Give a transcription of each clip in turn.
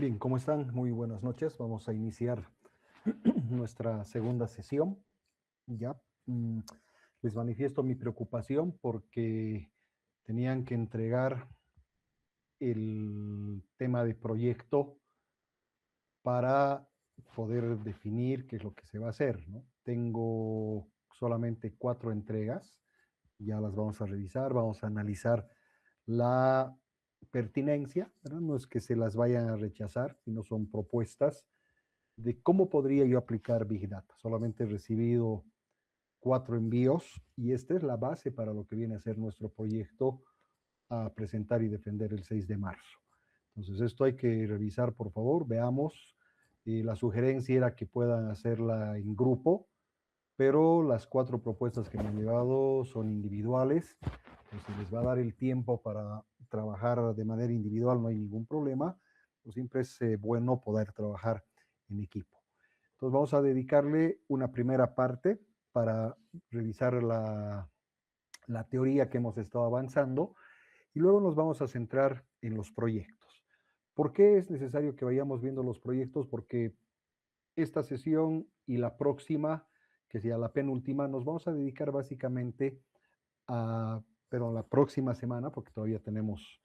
Bien, ¿cómo están? Muy buenas noches. Vamos a iniciar nuestra segunda sesión. Ya les manifiesto mi preocupación porque tenían que entregar el tema de proyecto para poder definir qué es lo que se va a hacer, ¿no? Tengo solamente 4 entregas, ya las vamos a revisar, vamos a analizar la pertinencia, ¿verdad? No es que se las vayan a rechazar, sino son propuestas de cómo podría yo aplicar Big Data. Solamente he recibido 4 envíos y esta es la base para lo que viene a ser nuestro proyecto a presentar y defender el 6 de marzo. Entonces, esto hay que revisar, por favor, veamos. La sugerencia era que puedan hacerla en grupo, pero las 4 propuestas que me han llevado son individuales. Entonces, les va a dar el tiempo para trabajar de manera individual, no hay ningún problema. Pues siempre es bueno poder trabajar en equipo. Entonces, vamos a dedicarle una primera parte para revisar la teoría que hemos estado avanzando y luego nos vamos a centrar en los proyectos. ¿Por qué es necesario que vayamos viendo los proyectos? Porque esta sesión y la próxima, que sea la penúltima, nos vamos a dedicar básicamente pero la próxima semana, porque todavía tenemos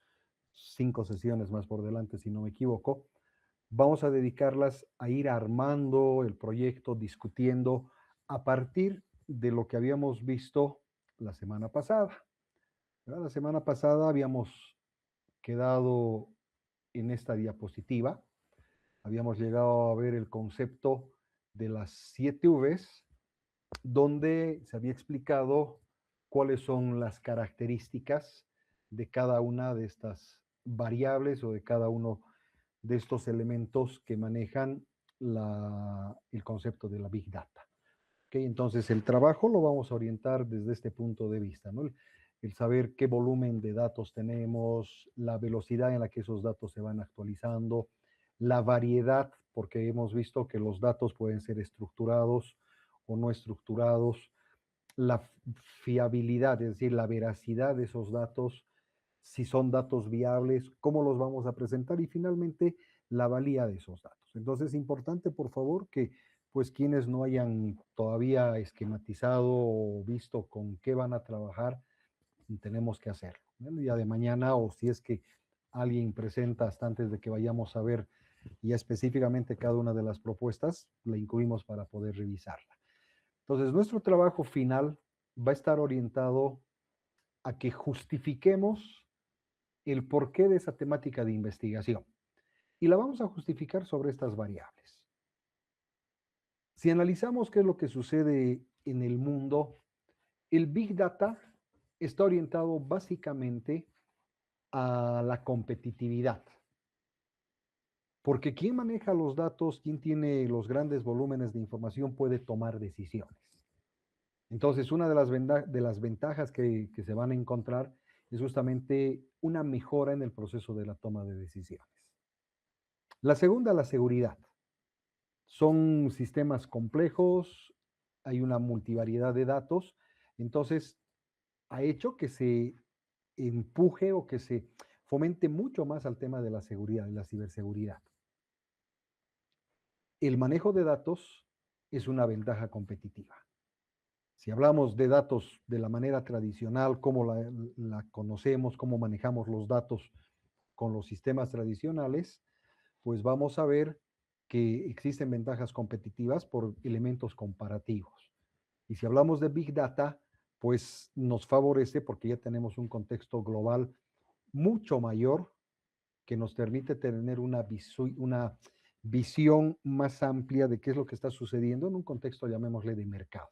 5 sesiones más por delante, si no me equivoco, vamos a dedicarlas a ir armando el proyecto, discutiendo a partir de lo que habíamos visto la semana pasada. ¿Verdad? La semana pasada habíamos quedado en esta diapositiva, habíamos llegado a ver el concepto de las 7 Vs, donde se había explicado cuáles son las características de cada una de estas variables o de cada uno de estos elementos que manejan el concepto de la Big Data. ¿Okay? Entonces, el trabajo lo vamos a orientar desde este punto de vista, ¿no? El saber qué volumen de datos tenemos, la velocidad en la que esos datos se van actualizando, la variedad, porque hemos visto que los datos pueden ser estructurados o no estructurados, la fiabilidad, es decir, la veracidad de esos datos, si son datos viables, cómo los vamos a presentar y finalmente la valía de esos datos. Entonces es importante, por favor, que pues quienes no hayan todavía esquematizado o visto con qué van a trabajar, tenemos que hacerlo. ¿No? El día de mañana o si es que alguien presenta hasta antes de que vayamos a ver ya específicamente cada una de las propuestas, la incluimos para poder revisarla. Entonces, nuestro trabajo final va a estar orientado a que justifiquemos el porqué de esa temática de investigación. Y la vamos a justificar sobre estas variables. Si analizamos qué es lo que sucede en el mundo, el Big Data está orientado básicamente a la competitividad. Porque quien maneja los datos, quien tiene los grandes volúmenes de información puede tomar decisiones. Entonces, una de las ventajas que se van a encontrar es justamente una mejora en el proceso de la toma de decisiones. La segunda, la seguridad. Son sistemas complejos, hay una multivariedad de datos, entonces ha hecho que se empuje o que se fomente mucho más al tema de la seguridad y la ciberseguridad. El manejo de datos es una ventaja competitiva. Si hablamos de datos de la manera tradicional, cómo la conocemos, cómo manejamos los datos con los sistemas tradicionales, pues vamos a ver que existen ventajas competitivas por elementos comparativos. Y si hablamos de Big Data, pues nos favorece porque ya tenemos un contexto global mucho mayor que nos permite tener una visión más amplia de qué es lo que está sucediendo en un contexto, llamémosle, de mercado.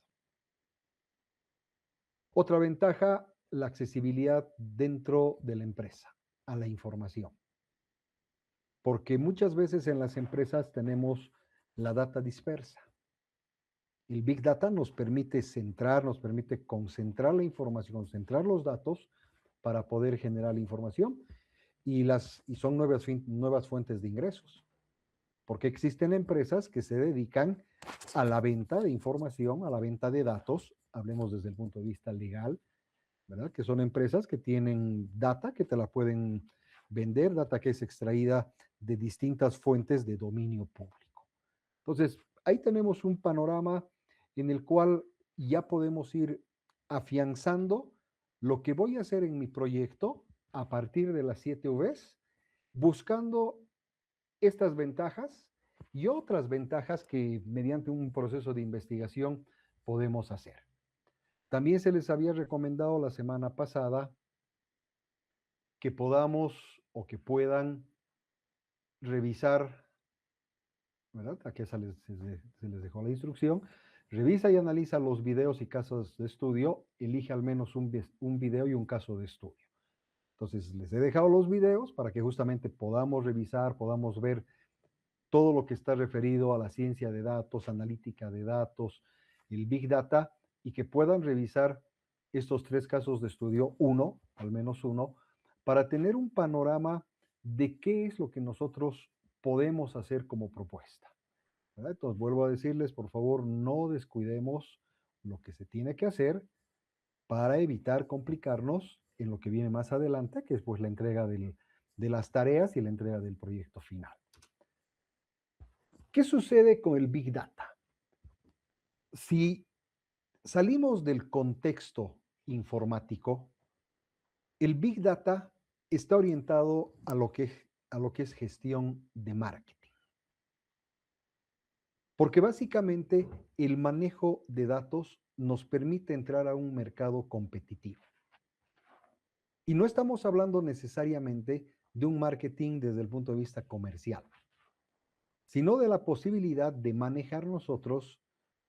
Otra ventaja, la accesibilidad dentro de la empresa a la información. Porque muchas veces en las empresas tenemos la data dispersa. El Big Data nos permite centrar, nos permite concentrar la información, concentrar los datos para poder generar la información y son nuevas fuentes de ingresos. Porque existen empresas que se dedican a la venta de información, a la venta de datos, hablemos desde el punto de vista legal, ¿verdad? Que son empresas que tienen data que te la pueden vender data que es extraída de distintas fuentes de dominio público. Entonces, ahí tenemos un panorama en el cual ya podemos ir afianzando lo que voy a hacer en mi proyecto a partir de las 7 Vs, buscando estas ventajas y otras ventajas que mediante un proceso de investigación podemos hacer. También se les había recomendado la semana pasada que podamos o que puedan revisar, ¿verdad? Aquí se les dejó la instrucción. Revisa y analiza los videos y casos de estudio. Elige al menos un video y un caso de estudio. Entonces, les he dejado los videos para que justamente podamos revisar, podamos ver todo lo que está referido a la ciencia de datos, analítica de datos, el Big Data, y que puedan revisar estos 3 casos de estudio, uno, al menos uno, para tener un panorama de qué es lo que nosotros podemos hacer como propuesta, ¿verdad? Entonces, vuelvo a decirles, por favor, no descuidemos lo que se tiene que hacer para evitar complicarnos en lo que viene más adelante, que es pues la entrega de las tareas y la entrega del proyecto final. ¿Qué sucede con el Big Data? Si salimos del contexto informático, el Big Data está orientado a lo que es gestión de marketing. Porque básicamente el manejo de datos nos permite entrar a un mercado competitivo. Y no estamos hablando necesariamente de un marketing desde el punto de vista comercial, sino de la posibilidad de manejar nosotros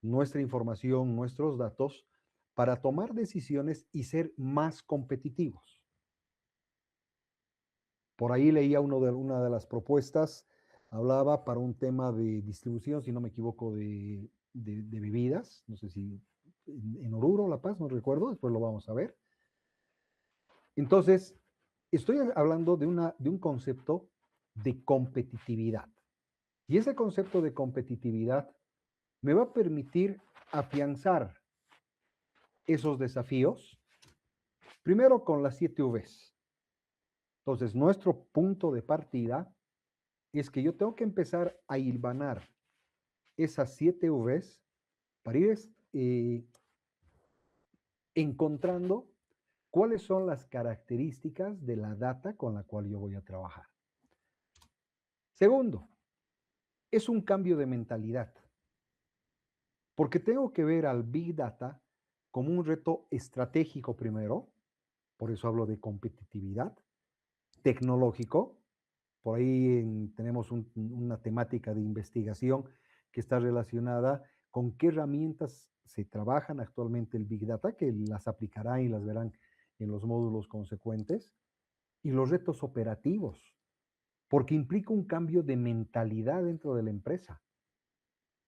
nuestra información, nuestros datos, para tomar decisiones y ser más competitivos. Por ahí leía una de las propuestas, hablaba para un tema de distribución, si no me equivoco, de bebidas, no sé si en Oruro, La Paz, no recuerdo, después lo vamos a ver. Entonces, estoy hablando de un concepto de competitividad. Y ese concepto de competitividad me va a permitir afianzar esos desafíos, primero con las 7 Vs. Entonces, nuestro punto de partida es que yo tengo que empezar a hilvanar esas 7 Vs para ir encontrando cuáles son las características de la data con la cual yo voy a trabajar. Segundo, es un cambio de mentalidad, porque tengo que ver al Big Data como un reto estratégico primero, por eso hablo de competitividad, tecnológico, por ahí tenemos una temática de investigación que está relacionada con qué herramientas se trabajan actualmente el Big Data, que las aplicarán y las verán en los módulos consecuentes, y los retos operativos, porque implica un cambio de mentalidad dentro de la empresa.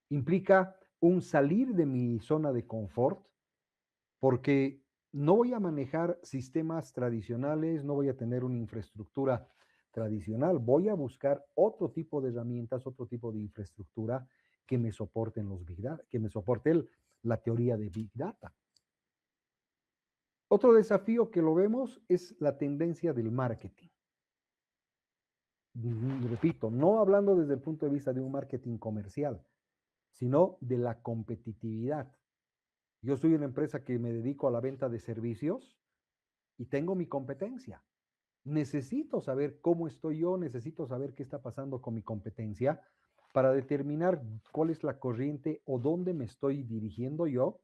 Implica un salir de mi zona de confort, porque no voy a manejar sistemas tradicionales, no voy a tener una infraestructura tradicional, voy a buscar otro tipo de herramientas, otro tipo de infraestructura que me soporten los Big Data, que me soporte la teoría de Big Data. Otro desafío que lo vemos es la tendencia del marketing. Repito, no hablando desde el punto de vista de un marketing comercial, sino de la competitividad. Yo soy una empresa que me dedico a la venta de servicios y tengo mi competencia. Necesito saber cómo estoy yo, necesito saber qué está pasando con mi competencia para determinar cuál es la corriente o dónde me estoy dirigiendo yo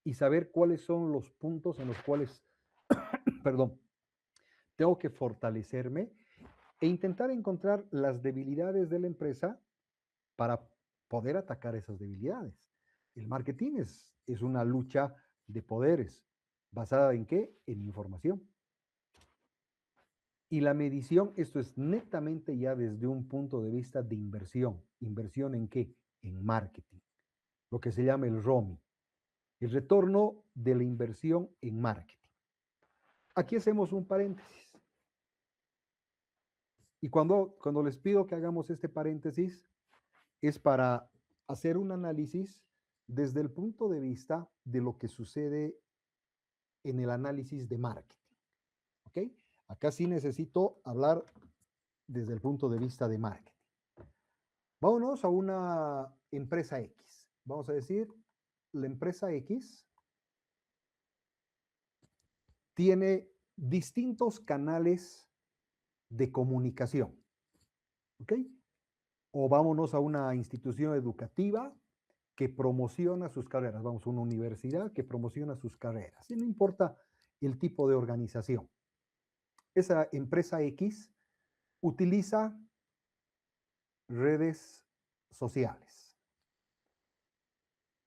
y saber cuáles son los puntos en los cuales, perdón, tengo que fortalecerme e intentar encontrar las debilidades de la empresa para poder atacar esas debilidades. El marketing es una lucha de poderes. ¿Basada en qué? En información. Y la medición, esto es netamente ya desde un punto de vista de inversión. ¿Inversión en qué? En marketing. Lo que se llama el ROMI. El retorno de la inversión en marketing. Aquí hacemos un paréntesis. Y cuando les pido que hagamos este paréntesis, es para hacer un análisis desde el punto de vista de lo que sucede en el análisis de marketing. ¿Ok? Acá sí necesito hablar desde el punto de vista de marketing. Vámonos a una empresa X. Vamos a decir, la empresa X tiene distintos canales de comunicación, ¿ok? O vámonos a una institución educativa que promociona sus carreras. Vamos a una universidad que promociona sus carreras. Y no importa el tipo de organización. Esa empresa X utiliza redes sociales,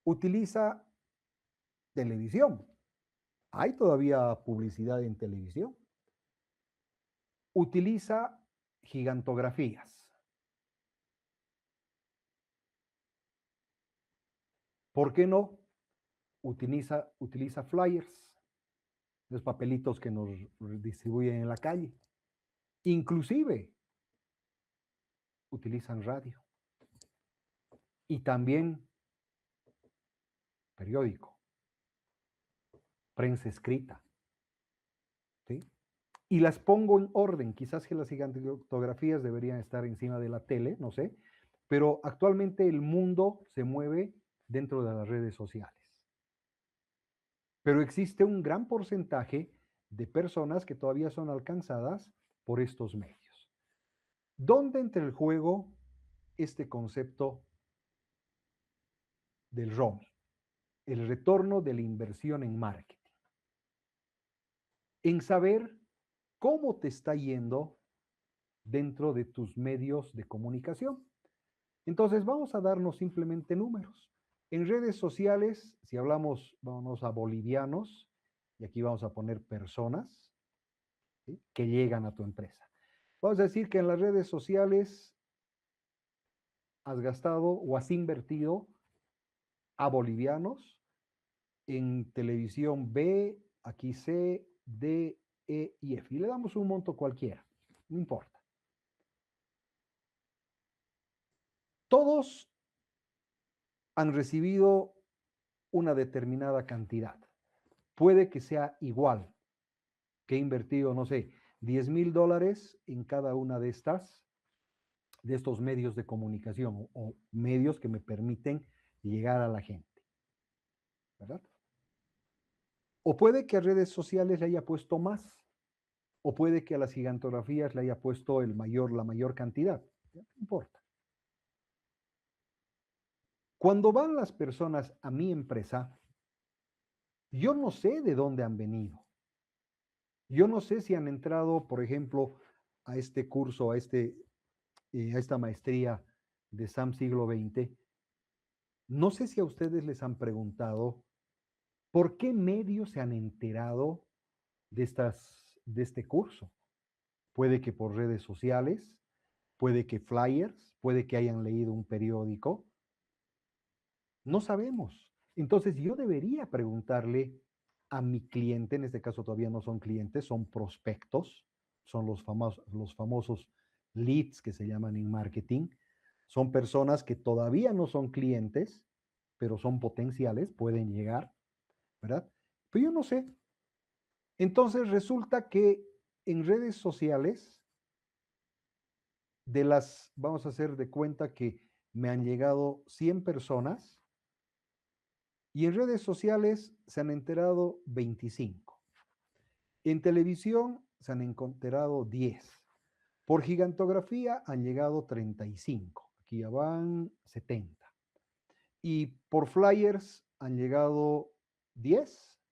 utiliza televisión. Hay todavía publicidad en televisión. Utiliza gigantografías. ¿Por qué no? Utiliza flyers, los papelitos que nos distribuyen en la calle. Inclusive utilizan radio y también periódico, prensa escrita, ¿sí? Y las pongo en orden. Quizás que las gigantografías deberían estar encima de la tele, no sé, pero actualmente el mundo se mueve dentro de las redes sociales. Pero existe un gran porcentaje de personas que todavía son alcanzadas por estos medios. ¿Dónde entra el juego este concepto del ROMI? El retorno de la inversión en marketing. En saber cómo te está yendo dentro de tus medios de comunicación. Entonces vamos a darnos simplemente números. En redes sociales, si hablamos, vámonos a bolivianos, y aquí vamos a poner personas, ¿sí?, que llegan a tu empresa. Vamos a decir que en las redes sociales has gastado o has invertido a bolivianos, en televisión B, aquí C, D, E y F. Y le damos un monto cualquiera, no importa. Todos han recibido una determinada cantidad. Puede que sea igual, que he invertido, no sé, $10,000 en cada una de estos medios de comunicación o medios que me permiten llegar a la gente, ¿verdad? O puede que a redes sociales le haya puesto más, o puede que a las gigantografías le haya puesto la mayor cantidad, no importa. Cuando van las personas a mi empresa, yo no sé de dónde han venido. Yo no sé si han entrado, por ejemplo, a este curso, a esta maestría de SAM siglo XX. No sé si a ustedes les han preguntado por qué medios se han enterado de este curso. Puede que por redes sociales, puede que flyers, puede que hayan leído un periódico. No sabemos. Entonces yo debería preguntarle a mi cliente, en este caso todavía no son clientes, son prospectos, son los famosos leads que se llaman en marketing. Son personas que todavía no son clientes, pero son potenciales, pueden llegar, ¿verdad? Pero yo no sé. Entonces resulta que en redes sociales, vamos a hacer de cuenta que me han llegado 100 personas, y en redes sociales se han enterado 25. En televisión se han enterado 10. Por gigantografía han llegado 35. Aquí ya van 70. Y por flyers han llegado 10.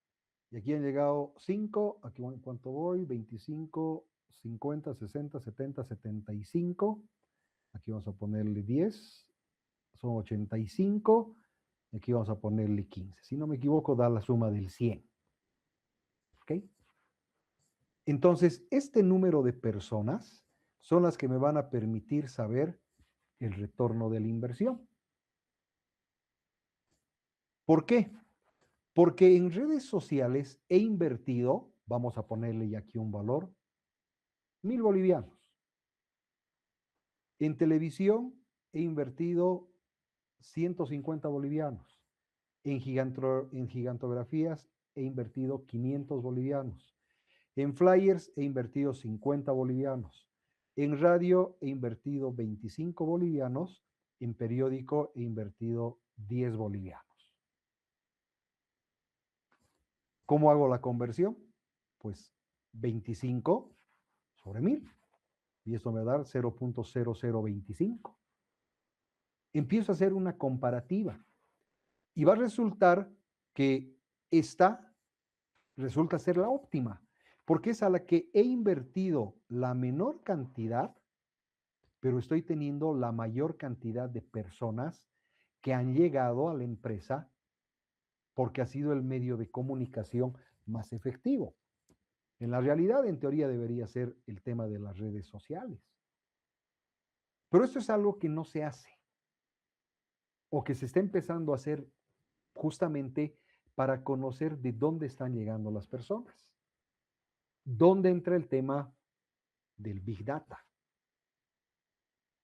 Y aquí han llegado 5. Aquí, ¿cuánto voy? 25, 50, 60, 70, 75. Aquí vamos a ponerle 10. Son 85. Y aquí vamos a ponerle 15. Si no me equivoco, da la suma del 100. ¿Ok? Entonces, este número de personas son las que me van a permitir saber el retorno de la inversión. ¿Por qué? Porque en redes sociales he invertido, vamos a ponerle ya aquí un valor, 1,000 bolivianos. En televisión he invertido 150 bolivianos. En gigantografías he invertido 500 bolivianos. En flyers he invertido 50 bolivianos. En radio he invertido 25 bolivianos. En periódico he invertido 10 bolivianos. ¿Cómo hago la conversión? Pues 25 sobre 1000. Y esto me va a dar 0.0025. Empiezo a hacer una comparativa. Y va a resultar que esta resulta ser la óptima, porque es a la que he invertido la menor cantidad, pero estoy teniendo la mayor cantidad de personas que han llegado a la empresa porque ha sido el medio de comunicación más efectivo. En la realidad, en teoría, debería ser el tema de las redes sociales. Pero esto es algo que no se hace o que se está empezando a hacer justamente para conocer de dónde están llegando las personas. ¿Dónde entra el tema del Big Data?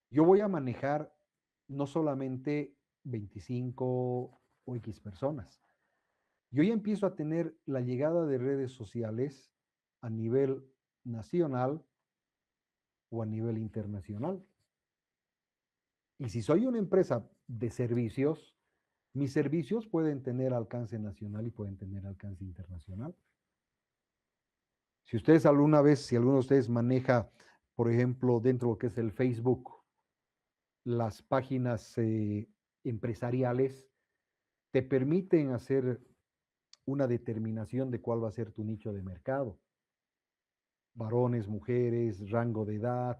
Yo voy a manejar no solamente 25 o X personas. Yo ya empiezo a tener la llegada de redes sociales a nivel nacional o a nivel internacional. Y si soy una empresa de servicios, mis servicios pueden tener alcance nacional y pueden tener alcance internacional. Si ustedes alguna vez, si alguno de ustedes maneja, por ejemplo, dentro de lo que es el Facebook, las páginas empresariales, te permiten hacer una determinación de cuál va a ser tu nicho de mercado. Varones, mujeres, rango de edad,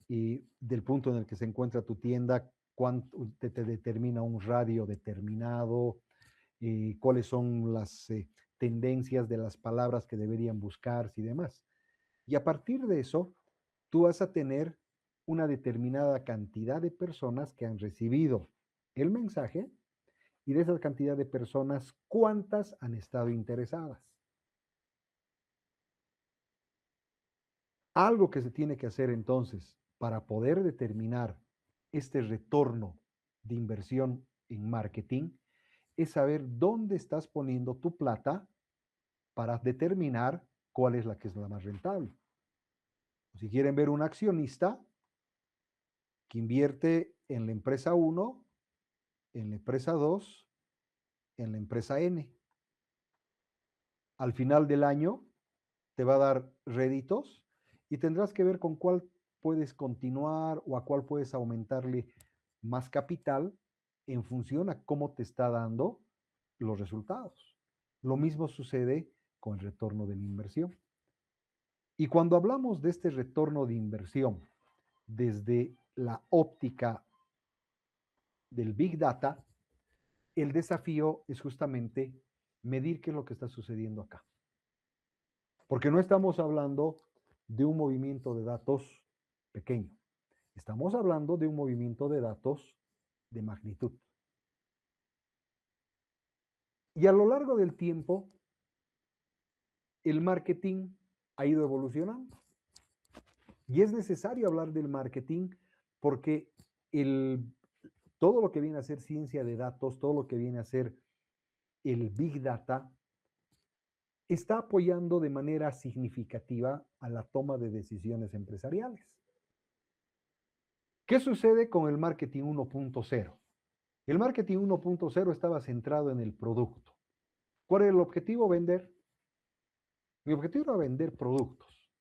y del punto en el que se encuentra tu tienda, cuánto te determina un radio determinado, cuáles son las tendencias de las palabras que deberían buscarse y demás. Y a partir de eso, tú vas a tener una determinada cantidad de personas que han recibido el mensaje y de esa cantidad de personas, ¿cuántas han estado interesadas? Algo que se tiene que hacer entonces para poder determinar este retorno de inversión en marketing es saber dónde estás poniendo tu plata para determinar cuál es la que es la más rentable. Si quieren ver un accionista que invierte en la empresa 1, en la empresa 2, en la empresa N. Al final del año te va a dar réditos y tendrás que ver con cuál puedes continuar o a cuál puedes aumentarle más capital en función a cómo te está dando los resultados. Lo mismo sucede con el retorno de la inversión. Y cuando hablamos de este retorno de inversión desde la óptica del Big Data, el desafío es justamente medir qué es lo que está sucediendo acá. Porque no estamos hablando de un movimiento de datos pequeño. Estamos hablando de un movimiento de datos de magnitud. Y a lo largo del tiempo, el marketing ha ido evolucionando. Y es necesario hablar del marketing porque todo lo que viene a ser ciencia de datos, todo lo que viene a ser el Big Data, está apoyando de manera significativa a la toma de decisiones empresariales. ¿Qué sucede con el marketing 1.0? El marketing 1.0 estaba centrado en el producto. ¿Cuál era el objetivo? Vender. Mi objetivo era vender productos.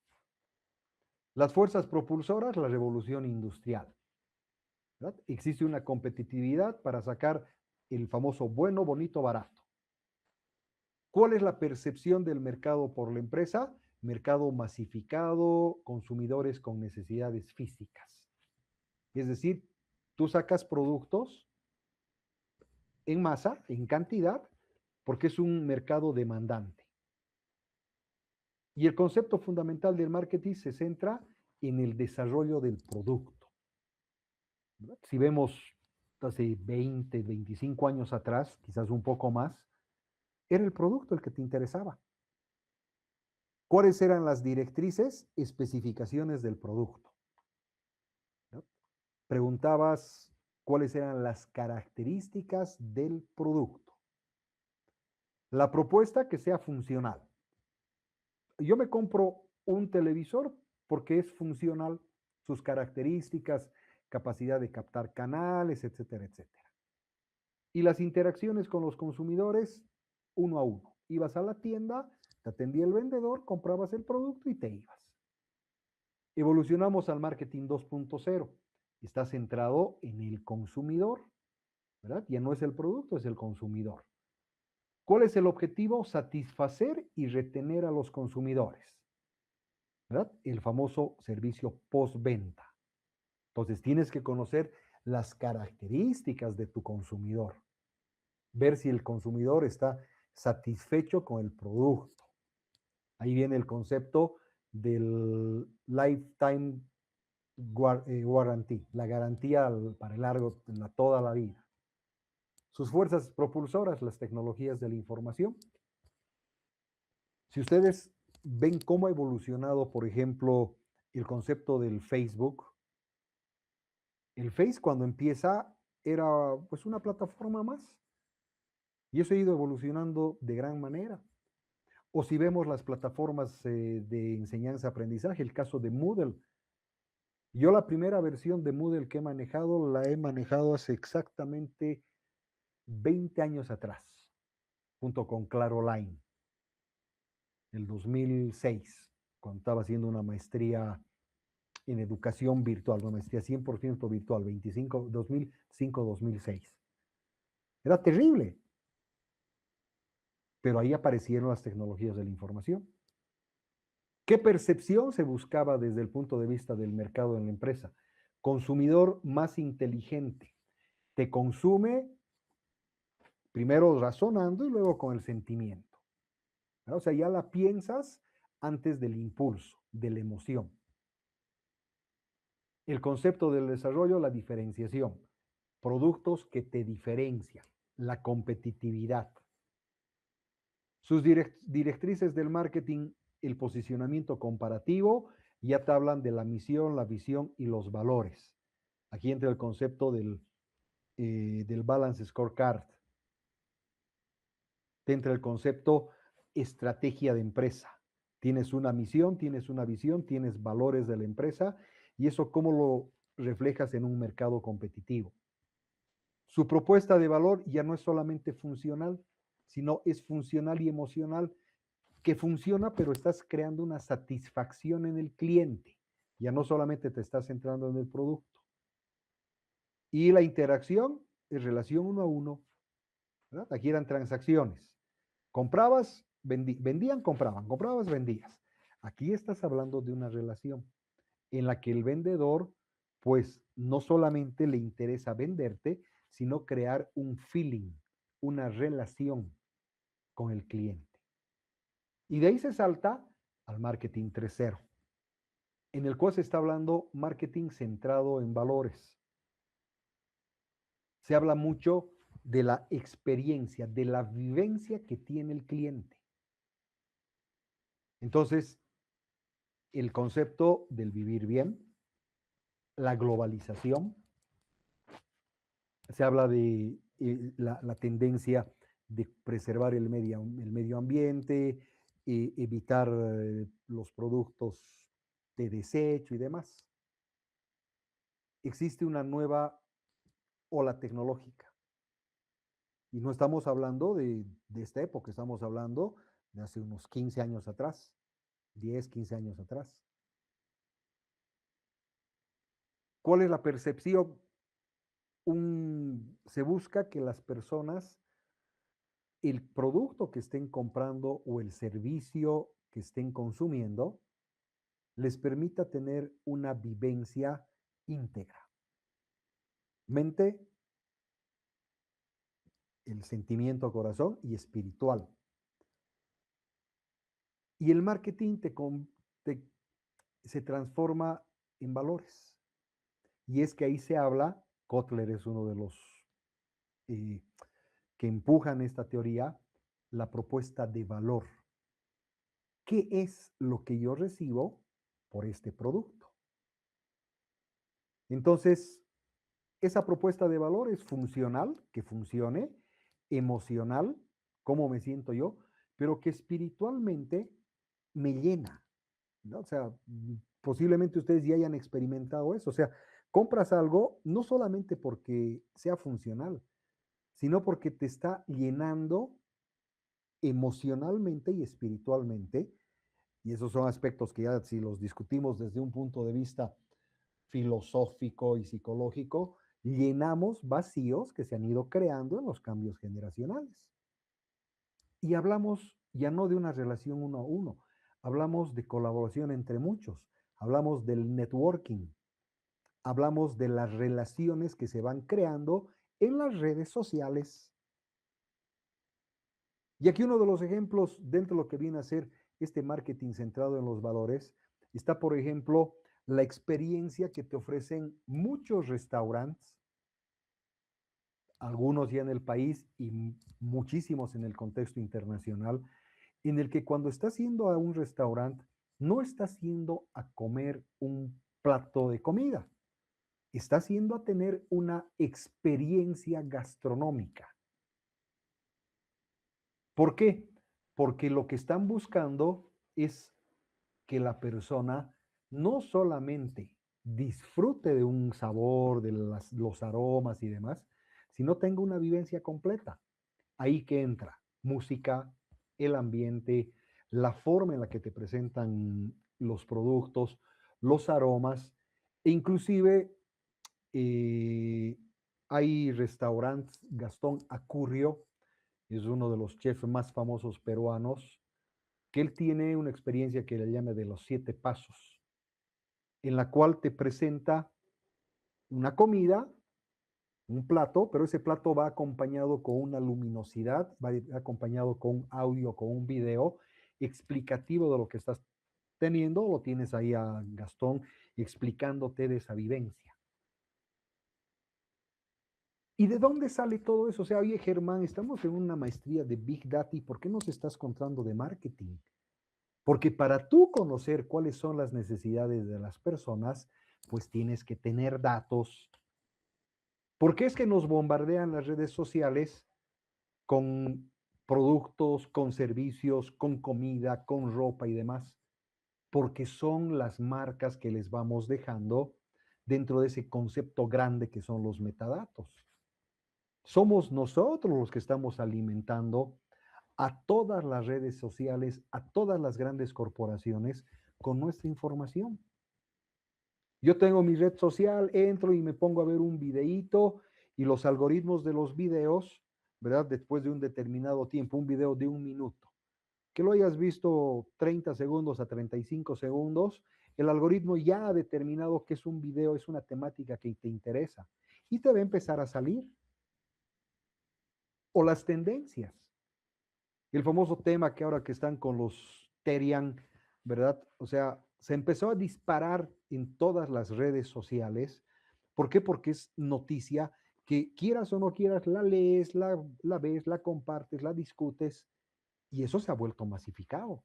Las fuerzas propulsoras, la revolución industrial. ¿Verdad? Existe una competitividad para sacar el famoso bueno, bonito, barato. ¿Cuál es la percepción del mercado por la empresa? Mercado masificado, consumidores con necesidades físicas. Es decir, tú sacas productos en masa, en cantidad, porque es un mercado demandante. Y el concepto fundamental del marketing se centra en el desarrollo del producto. ¿Verdad? Si vemos hace 20, 25 años atrás, quizás un poco más, era el producto el que te interesaba. ¿Cuáles eran las directrices? Especificaciones del producto. ¿No? Preguntabas cuáles eran las características del producto. La propuesta que sea funcional. yo me compro un televisor porque es funcional, sus características, capacidad de captar canales, etcétera, etcétera. Y las interacciones con los consumidores, uno a uno. Ibas a la tienda, te atendía el vendedor, comprabas el producto y te ibas. Evolucionamos al marketing 2.0. Está centrado en el consumidor, ¿verdad? Ya no es el producto, es el consumidor. ¿Cuál es el objetivo? Satisfacer y retener a los consumidores, ¿verdad? El famoso servicio postventa. Entonces tienes que conocer las características de tu consumidor, ver si el consumidor está satisfecho con el producto. Ahí viene el concepto del lifetime warranty, la garantía para toda la vida. Sus fuerzas propulsoras, las tecnologías de la información. Si ustedes ven cómo ha evolucionado, por ejemplo, el concepto del Facebook, el Face cuando empieza era pues una plataforma más y eso ha ido evolucionando de gran manera. O si vemos las plataformas de enseñanza-aprendizaje, el caso de Moodle. Yo la primera versión de Moodle que he manejado, la he manejado hace exactamente 20 años atrás, junto con Claroline, el 2006, cuando estaba haciendo una maestría en educación virtual, una maestría 100% virtual, 2005-2006. Era terrible, pero ahí aparecieron las tecnologías de la información. ¿Qué percepción se buscaba desde el punto de vista del mercado en la empresa? Consumidor más inteligente. Te consume primero razonando y luego con el sentimiento. ¿No? O sea, ya la piensas antes del impulso, de la emoción. El concepto del desarrollo, la diferenciación. Productos que te diferencian, la competitividad. Sus directrices del marketing, el posicionamiento comparativo, ya te hablan de la misión, la visión y los valores. Aquí entra el concepto del Balance Scorecard. Te entra el concepto estrategia de empresa. Tienes una misión, tienes una visión, tienes valores de la empresa y eso cómo lo reflejas en un mercado competitivo. Su propuesta de valor ya no es solamente funcional, sino es funcional y emocional, que funciona, pero estás creando una satisfacción en el cliente. Ya no solamente te estás centrando en el producto. Y la interacción es relación uno a uno, ¿verdad? Aquí eran transacciones. Comprabas, vendían, compraban, comprabas, vendías. Aquí estás hablando de una relación en la que el vendedor, pues, no solamente le interesa venderte, sino crear un feeling, una relación con el cliente. Y de ahí se salta al marketing 3.0, en el cual se está hablando marketing centrado en valores. Se habla mucho de la experiencia, de la vivencia que tiene el cliente. Entonces, el concepto del vivir bien, la globalización, se habla de la tendencia de preservar el medio ambiente, evitar los productos de desecho y demás. Existe una nueva ola tecnológica. Y no estamos hablando de esta época, estamos hablando de hace unos 15 años atrás, 10, 15 años atrás. ¿Cuál es la percepción? Se busca que las personas, el producto que estén comprando o el servicio que estén consumiendo, les permita tener una vivencia íntegra. Mente, el sentimiento, corazón y espiritual. Y el marketing se transforma en valores. Y es que ahí se habla, Kotler es uno de los eh, que empujan esta teoría, la propuesta de valor. ¿Qué es lo que yo recibo por este producto? Entonces, esa propuesta de valor es funcional, que funcione, emocional, cómo me siento yo, pero que espiritualmente me llena, ¿no? O sea, posiblemente ustedes ya hayan experimentado eso. O sea, compras algo no solamente porque sea funcional, sino porque te está llenando emocionalmente y espiritualmente. Y esos son aspectos que ya si los discutimos desde un punto de vista filosófico y psicológico, llenamos vacíos que se han ido creando en los cambios generacionales. Y hablamos ya no de una relación uno a uno, hablamos de colaboración entre muchos, hablamos del networking, hablamos de las relaciones que se van creando en las redes sociales. Y aquí uno de los ejemplos dentro de lo que viene a ser este marketing centrado en los valores, está por ejemplo la experiencia que te ofrecen muchos restaurantes, algunos ya en el país y muchísimos en el contexto internacional, en el que cuando estás yendo a un restaurante, no estás yendo a comer un plato de comida, estás yendo a tener una experiencia gastronómica. ¿Por qué? Porque lo que están buscando es que la persona no solamente disfrute de un sabor, de los aromas y demás, sino tenga una vivencia completa. Ahí que entra música, el ambiente, la forma en la que te presentan los productos, los aromas, e inclusive eh, hay restaurantes, Gastón Acurrio es uno de los chefs más famosos peruanos, que él tiene una experiencia que le llama de los 7 pasos, en la cual te presenta una comida, un plato, pero ese plato va acompañado con una luminosidad, va acompañado con un audio, con un video explicativo de lo que estás teniendo, lo tienes ahí a Gastón explicándote de esa vivencia. ¿Y de dónde sale todo eso? O sea, oye, Germán, estamos en una maestría de Big Data, ¿y por qué nos estás contando de marketing? Porque para tú conocer cuáles son las necesidades de las personas, pues tienes que tener datos. ¿Por qué es que nos bombardean las redes sociales con productos, con servicios, con comida, con ropa y demás? Porque son las marcas que les vamos dejando dentro de ese concepto grande que son los metadatos. Somos nosotros los que estamos alimentando a todas las redes sociales, a todas las grandes corporaciones con nuestra información. Yo tengo mi red social, entro y me pongo a ver un videíto y los algoritmos de los videos, ¿verdad? Después de un determinado tiempo, un video de 1 minuto, que lo hayas visto 30 segundos a 35 segundos, el algoritmo ya ha determinado que es un video, es una temática que te interesa y te va a empezar a salir. O las tendencias. El famoso tema que ahora que están con los Terian, ¿verdad? O sea, se empezó a disparar en todas las redes sociales. ¿Por qué? Porque es noticia que quieras o no quieras, la lees, la ves, la compartes, la discutes y eso se ha vuelto masificado.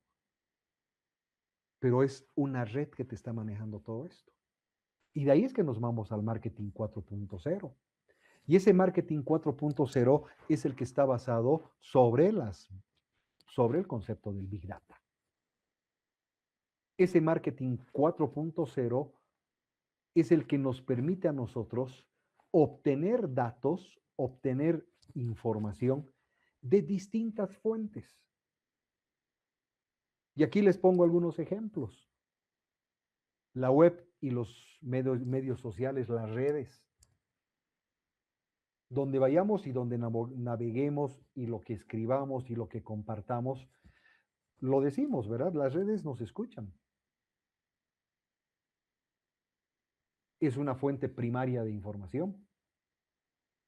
Pero es una red que te está manejando todo esto. Y de ahí es que nos vamos al marketing 4.0. Y ese marketing 4.0 es el que está basado sobre el concepto del Big Data. Ese marketing 4.0 es el que nos permite a nosotros obtener datos, obtener información de distintas fuentes. Y aquí les pongo algunos ejemplos. La web y los medios sociales, las redes, donde vayamos y donde naveguemos y lo que escribamos y lo que compartamos, lo decimos, ¿verdad? Las redes nos escuchan. Es una fuente primaria de información.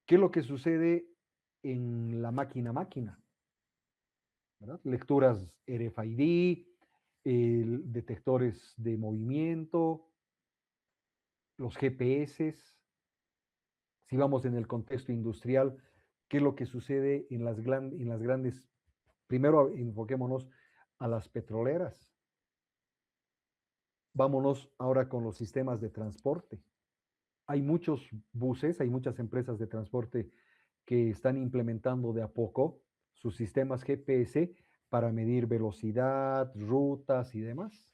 ¿Qué es lo que sucede en la máquina a máquina? ¿Verdad? Lecturas RFID, detectores de movimiento, los GPS. Si vamos en el contexto industrial, ¿qué es lo que sucede en las grandes? Primero enfoquémonos a las petroleras. Vámonos ahora con los sistemas de transporte. Hay muchos buses, hay muchas empresas de transporte que están implementando de a poco sus sistemas GPS para medir velocidad, rutas y demás.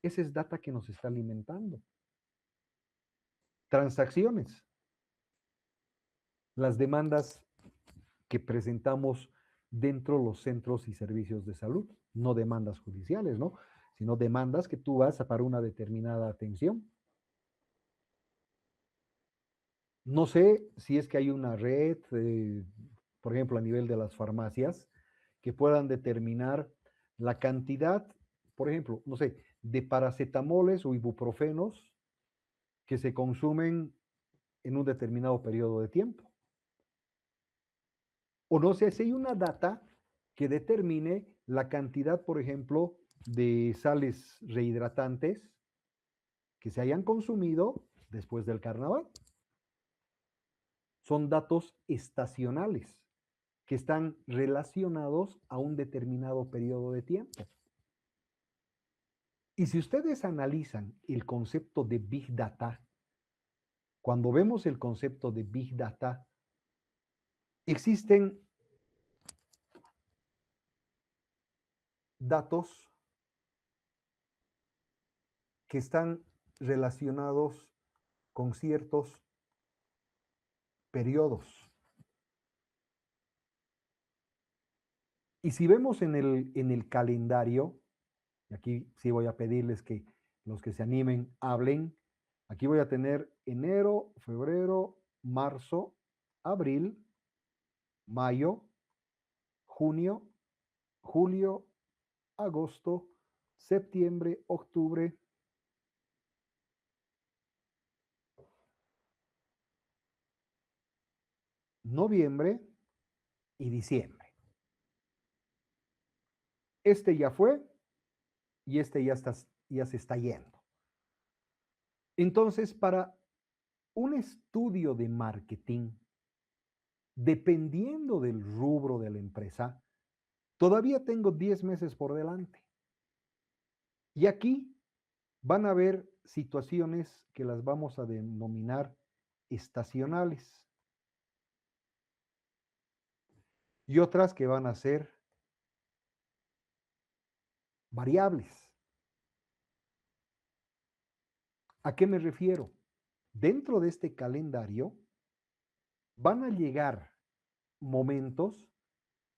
Esa es data que nos está alimentando. Transacciones, las demandas que presentamos dentro de los centros y servicios de salud, no demandas judiciales, ¿no? Sino demandas que tú vas a para una determinada atención. No sé si es que hay una red, por ejemplo, a nivel de las farmacias, que puedan determinar la cantidad, por ejemplo, no sé, de paracetamoles o ibuprofenos que se consumen en un determinado periodo de tiempo. O no sé si hay una data que determine la cantidad, por ejemplo, de sales rehidratantes que se hayan consumido después del carnaval. Son datos estacionales que están relacionados a un determinado periodo de tiempo. Y si ustedes analizan el concepto de Big Data, cuando vemos el concepto de Big Data, existen datos que están relacionados con ciertos periodos. Y si vemos en el calendario, y aquí sí voy a pedirles que los que se animen hablen, aquí voy a tener enero, febrero, marzo, abril, mayo, junio, julio, agosto, septiembre, octubre, noviembre y diciembre. Este ya fue y este ya se está yendo. Entonces, para un estudio de marketing, dependiendo del rubro de la empresa, todavía tengo 10 meses por delante. Y aquí van a haber situaciones que las vamos a denominar estacionales y otras que van a ser variables. ¿A qué me refiero? Dentro de este calendario van a llegar momentos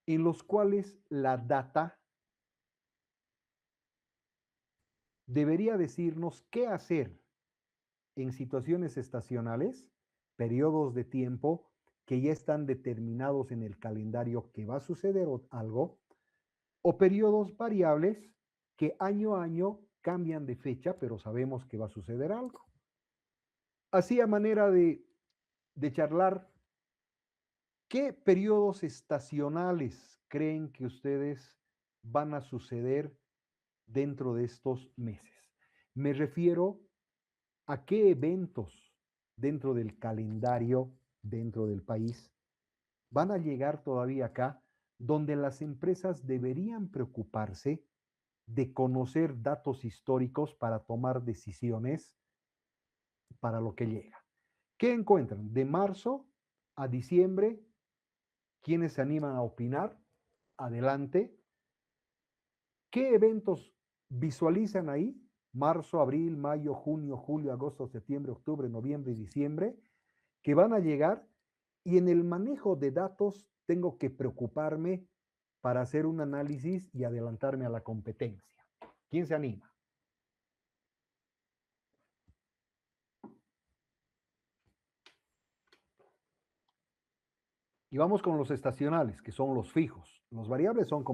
en los cuales la data debería decirnos qué hacer en situaciones estacionales, periodos de tiempo que ya están determinados en el calendario que va a suceder algo, o periodos variables que año a año cambian de fecha, pero sabemos que va a suceder algo. Así a manera de charlar, ¿qué periodos estacionales creen que ustedes van a suceder dentro de estos meses? Me refiero a qué eventos dentro del calendario, dentro del país, van a llegar todavía acá, donde las empresas deberían preocuparse de conocer datos históricos para tomar decisiones para lo que llega. ¿Qué encuentran? De marzo a diciembre, ¿quiénes se animan a opinar? Adelante. ¿Qué eventos visualizan ahí? Marzo, abril, mayo, junio, julio, agosto, septiembre, octubre, noviembre y diciembre, que van a llegar y en el manejo de datos tengo que preocuparme para hacer un análisis y adelantarme a la competencia. ¿Quién se anima? Y vamos con los estacionales, que son los fijos. Los variables son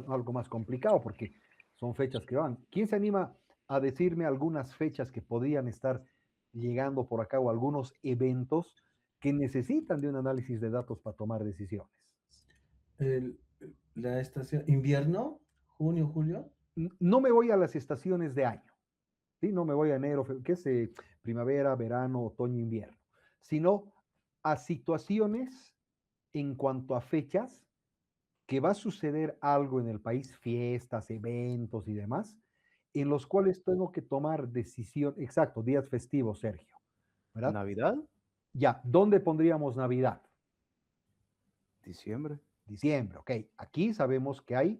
algo más complicado porque son fechas que van. ¿Quién se anima a decirme algunas fechas que podrían estar llegando por acá o algunos eventos que necesitan de un análisis de datos para tomar decisiones? El- la estación, invierno, junio, julio. No me voy a las estaciones de año, ¿sí? No me voy a enero, qué sé, primavera, verano, otoño, invierno, sino a situaciones en cuanto a fechas que va a suceder algo en el país, fiestas, eventos y demás, en los cuales tengo que tomar decisión, exacto, días festivos, Sergio, ¿verdad? Navidad, Ya, ¿dónde pondríamos Navidad? diciembre. Diciembre, ok. Aquí sabemos que hay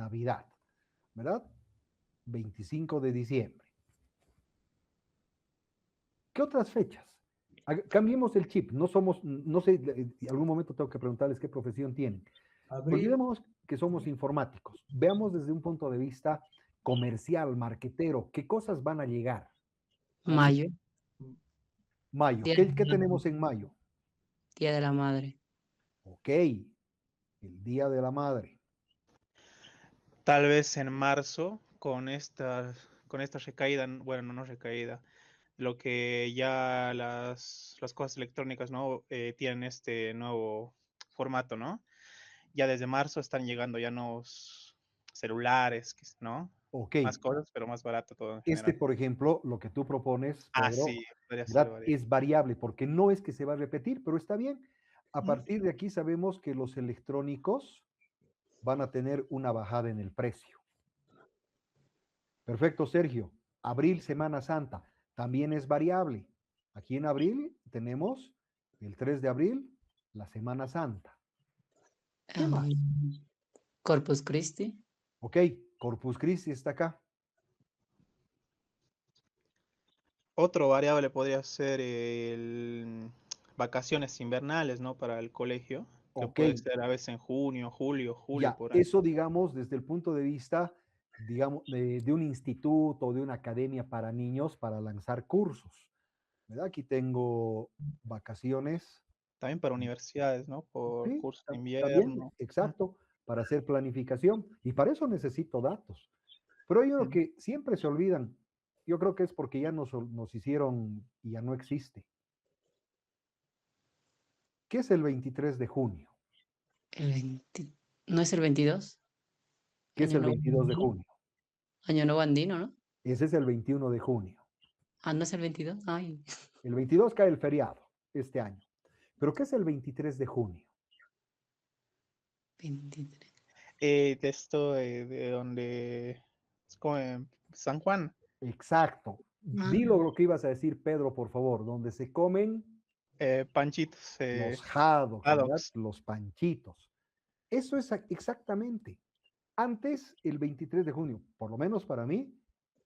Navidad, ¿verdad? 25 de diciembre. ¿Qué otras fechas? Cambiemos el chip, no somos, no sé, en algún momento tengo que preguntarles qué profesión tienen. Abril, Olvidemos que somos informáticos, veamos desde un punto de vista comercial, marquetero, qué cosas van a llegar. abril, Mayo, Mayo, Día, ¿qué tenemos en mayo? Día de la Madre. Ok, el Día de la Madre. Tal vez en marzo, con esta recaída, bueno, no recaída, lo que ya las cosas electrónicas, ¿no? Tienen este nuevo formato, ¿no? Ya desde marzo están llegando ya nuevos celulares, ¿no? Ok, Más cosas, pero más barato todo en este, general. por ejemplo, lo que tú propones, Ah, Pedro, sí, podría ser ¿verdad? variable. Es variable porque no es que se va a repetir, pero está bien. A partir de aquí sabemos que los electrónicos van a tener una bajada en el precio. Perfecto, Sergio. Abril, Semana Santa, también es variable. Aquí en abril tenemos el 3 de abril, la Semana Santa. ¿Qué más? Corpus Christi. Ok, Corpus Christi está acá. Otro variable podría ser el vacaciones invernales, ¿no? Para el colegio, que Ok, puede ser a veces en junio, julio, ya, por ahí. eso digamos desde el punto de vista, digamos, de un instituto, de una academia para niños para lanzar cursos. ¿Verdad? Aquí tengo vacaciones. También para universidades, ¿no? Por Sí, cursos de está bien, invierno. exacto, para hacer planificación. Y para eso necesito datos. Pero hay uno Ujú. que siempre se olvidan. Yo creo que es porque ya nos hicieron y ya no existe. ¿Qué es el 23 de junio? El 20, ¿no es el 22? ¿Qué es Año el Nuevo 22 de Andino. junio? Año Nuevo Andino, ¿no? Ese es el 21 de junio. Ah, ¿no es el 22? Ay, El 22 cae el feriado este año. ¿Pero qué es el 23 de junio? 23. De esto, de donde es como en San Juan, Exacto. Ah, Dilo lo que ibas a decir, Pedro, por favor, donde se comen Panchitos, los hot dogs, ¿verdad? Addox. Los panchitos. Eso es exactamente. Antes, el 23 de junio, por lo menos para mí,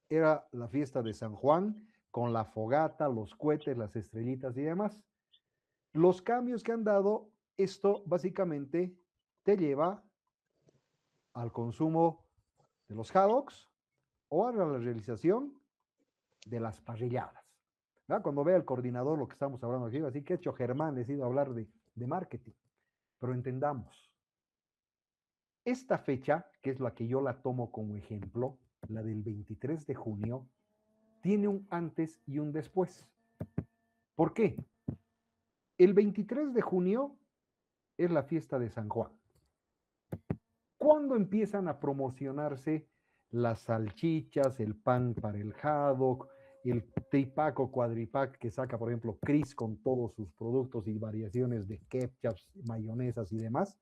era la fiesta de San Juan con la fogata, los cohetes, las estrellitas y demás. Los cambios que han dado, esto básicamente te lleva al consumo de los hot dogs o a la realización de las parrilladas. ¿Verdad? Cuando vea el coordinador lo que estamos hablando aquí, así que he hecho Germán, les he ido a hablar de marketing. Pero entendamos, esta fecha, que es la que yo la tomo como ejemplo, la del 23 de junio, tiene un antes y un después. ¿Por qué? El 23 de junio es la fiesta de San Juan. ¿Cuándo empiezan a promocionarse las salchichas, el pan para el haddock, el tripack o cuadripack que saca, por ejemplo, Chris con todos sus productos y variaciones de ketchups, mayonesas y demás?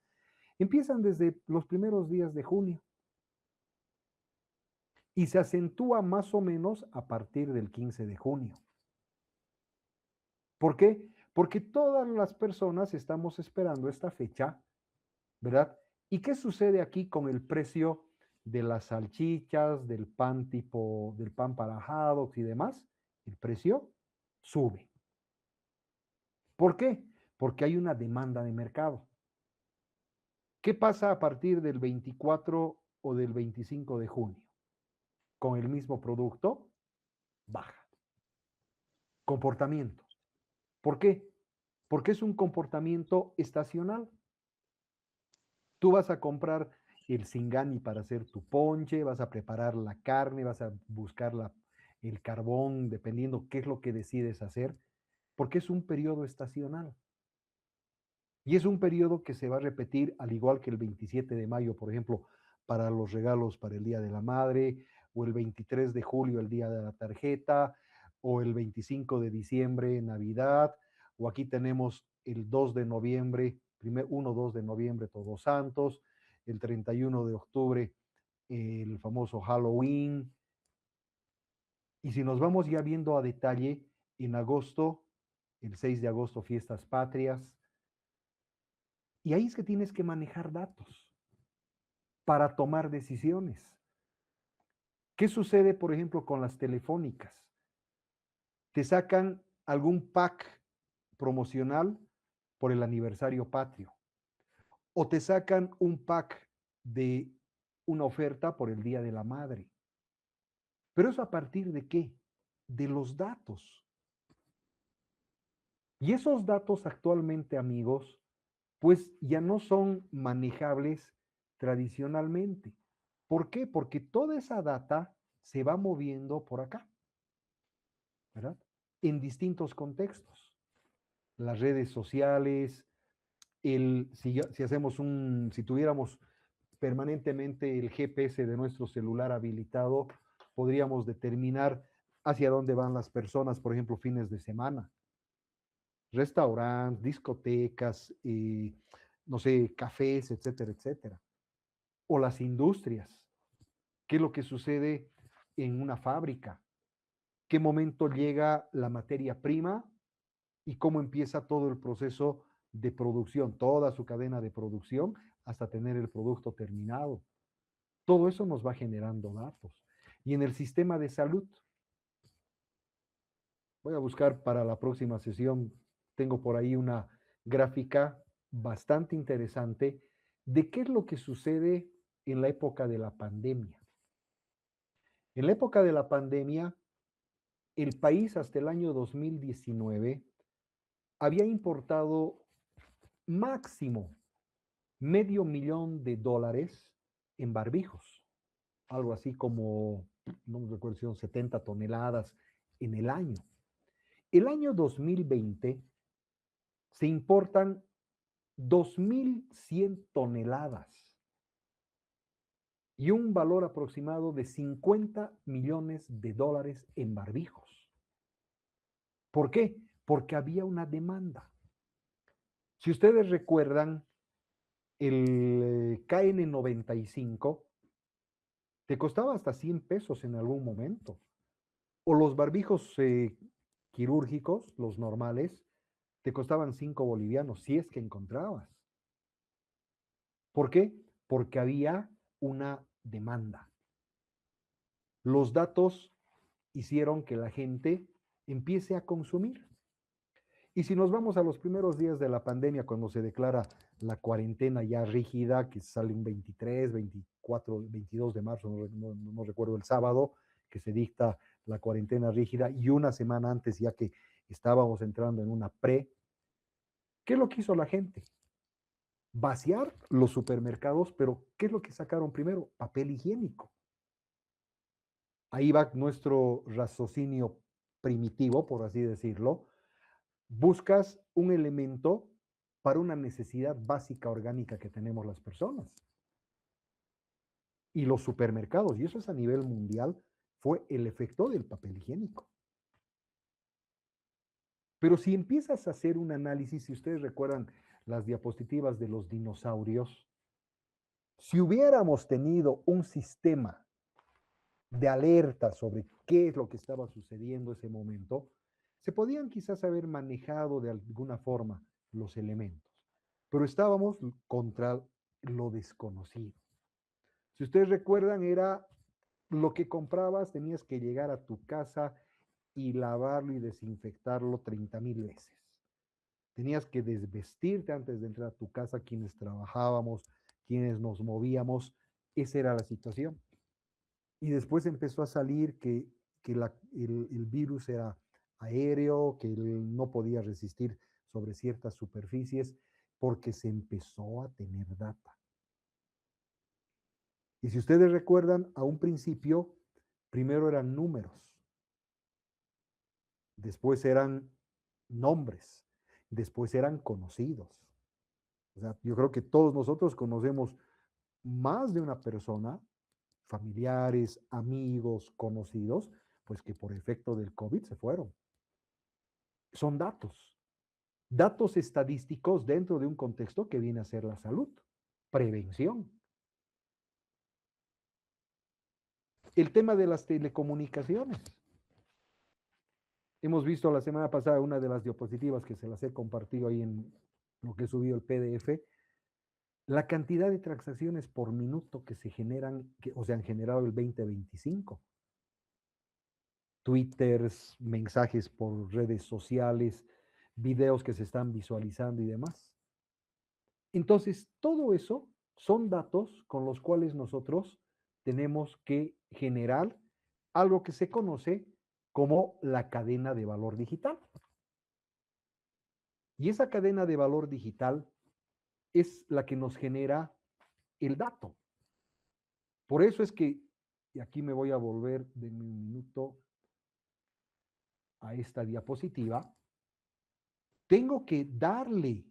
Empiezan desde los primeros días de junio y se acentúa más o menos a partir del 15 de junio. ¿Por qué? Porque todas las personas estamos esperando esta fecha, ¿verdad? ¿Y qué sucede aquí con el precio de las salchichas, del pan tipo, del pan para hot dogs y demás? El precio sube. ¿Por qué? Porque hay una demanda de mercado. ¿Qué pasa a partir del 24 o del 25 de junio? Con el mismo producto, baja. Comportamiento. ¿Por qué? Porque es un comportamiento estacional. Tú vas a comprar el Singani para hacer tu ponche, vas a preparar la carne, vas a buscar el carbón, dependiendo qué es lo que decides hacer, porque es un periodo estacional. Y es un periodo que se va a repetir al igual que el 27 de mayo, por ejemplo, para los regalos para el Día de la Madre, o el 23 de julio, el Día de la Tarjeta, o el 25 de diciembre, Navidad, o aquí tenemos el 2 de noviembre, 1-2 de noviembre, Todos Santos, el 31 de octubre, el famoso Halloween. Y si nos vamos ya viendo a detalle, en agosto, el 6 de agosto, Fiestas Patrias, y ahí es que tienes que manejar datos. para tomar decisiones. ¿Qué sucede, por ejemplo, con las telefónicas? Te sacan algún pack promocional por el aniversario patrio o te sacan un pack de una oferta por el Día de la Madre. ¿Pero eso a partir de qué? De los datos. Y esos datos actualmente, amigos, pues ya no son manejables tradicionalmente. ¿Por qué? Porque toda esa data se va moviendo por acá, ¿verdad? En distintos contextos. Las redes sociales, si hacemos si tuviéramos permanentemente el GPS de nuestro celular habilitado, podríamos determinar hacia dónde van las personas, por ejemplo, fines de semana. Restaurantes, discotecas, no sé, cafés, etcétera, etcétera. O las industrias. ¿Qué es lo que sucede en una fábrica? ¿Qué momento llega la materia prima y cómo empieza todo el proceso de producción, toda su cadena de producción hasta tener el producto terminado? Todo eso nos va generando datos. Y en el sistema de salud, voy a buscar para la próxima sesión, tengo por ahí una gráfica bastante interesante de qué es lo que sucede en la época de la pandemia. En la época de la pandemia, el país hasta el año 2019 había importado máximo $500,000 en barbijos, algo así como, no me recuerdo si son 70 toneladas en el año. El año 2020 se importan 2.100 toneladas y un valor aproximado de $50 millones en barbijos. ¿Por qué? Porque había una demanda. Si ustedes recuerdan, el KN95 te costaba hasta 100 pesos en algún momento. O los barbijos quirúrgicos, los normales, te costaban 5 bolivianos, si es que encontrabas. ¿Por qué? Porque había una demanda. Los datos hicieron que la gente empiece a consumir. Y si nos vamos a los primeros días de la pandemia, cuando se declara la cuarentena ya rígida, que sale un 23, 24, 22 de marzo, no recuerdo el sábado, que se dicta la cuarentena rígida, y una semana antes ya que estábamos entrando en una ¿qué es lo que hizo la gente? Vaciar los supermercados, pero ¿qué es lo que sacaron primero? Papel higiénico. Ahí va nuestro raciocinio primitivo, por así decirlo. Buscas un elemento para una necesidad básica orgánica que tenemos las personas. Y los supermercados, y eso es a nivel mundial, fue el efecto del papel higiénico. Pero si empiezas a hacer un análisis, si ustedes recuerdan las diapositivas de los dinosaurios, si hubiéramos tenido un sistema de alerta sobre qué es lo que estaba sucediendo en ese momento, se podían quizás haber manejado de alguna forma los elementos, pero estábamos contra lo desconocido. Si ustedes recuerdan, era lo que comprabas, tenías que llegar a tu casa y lavarlo y desinfectarlo 30,000 veces. Tenías que desvestirte antes de entrar a tu casa, quienes trabajábamos, quienes nos movíamos, esa era la situación. Y después empezó a salir que el virus era aéreo, que no podía resistir sobre ciertas superficies, porque se empezó a tener data. Y si ustedes recuerdan, a un principio, primero eran números, después eran nombres, después eran conocidos. O sea, yo creo que todos nosotros conocemos más de una persona, familiares, amigos, conocidos, pues que por efecto del COVID se fueron. Son datos estadísticos dentro de un contexto que viene a ser la salud, prevención. El tema de las telecomunicaciones. Hemos visto la semana pasada una de las diapositivas que se las he compartido ahí en lo que he subido el PDF, La cantidad de transacciones por minuto que se generan, o se han generado el 2025. Twitters, mensajes por redes sociales, videos que se están visualizando y demás. Entonces, todo eso son datos con los cuales nosotros tenemos que generar algo que se conoce como la cadena de valor digital. Y esa cadena de valor digital es la que nos genera el dato. Por eso es que, y aquí me voy a volver de un minuto a esta diapositiva, tengo que darle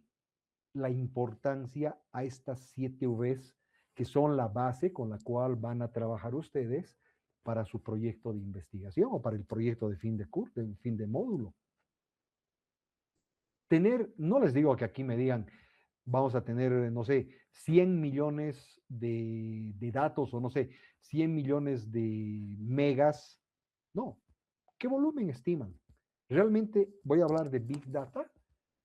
la importancia a estas 7 Vs que son la base con la cual van a trabajar ustedes para su proyecto de investigación o para el proyecto de fin de curso, de fin de módulo. No les digo que aquí me digan, vamos a tener, no sé, 100 millones de datos o no sé, 100 millones de megas. No, ¿qué volumen estiman? ¿Realmente voy a hablar de Big Data?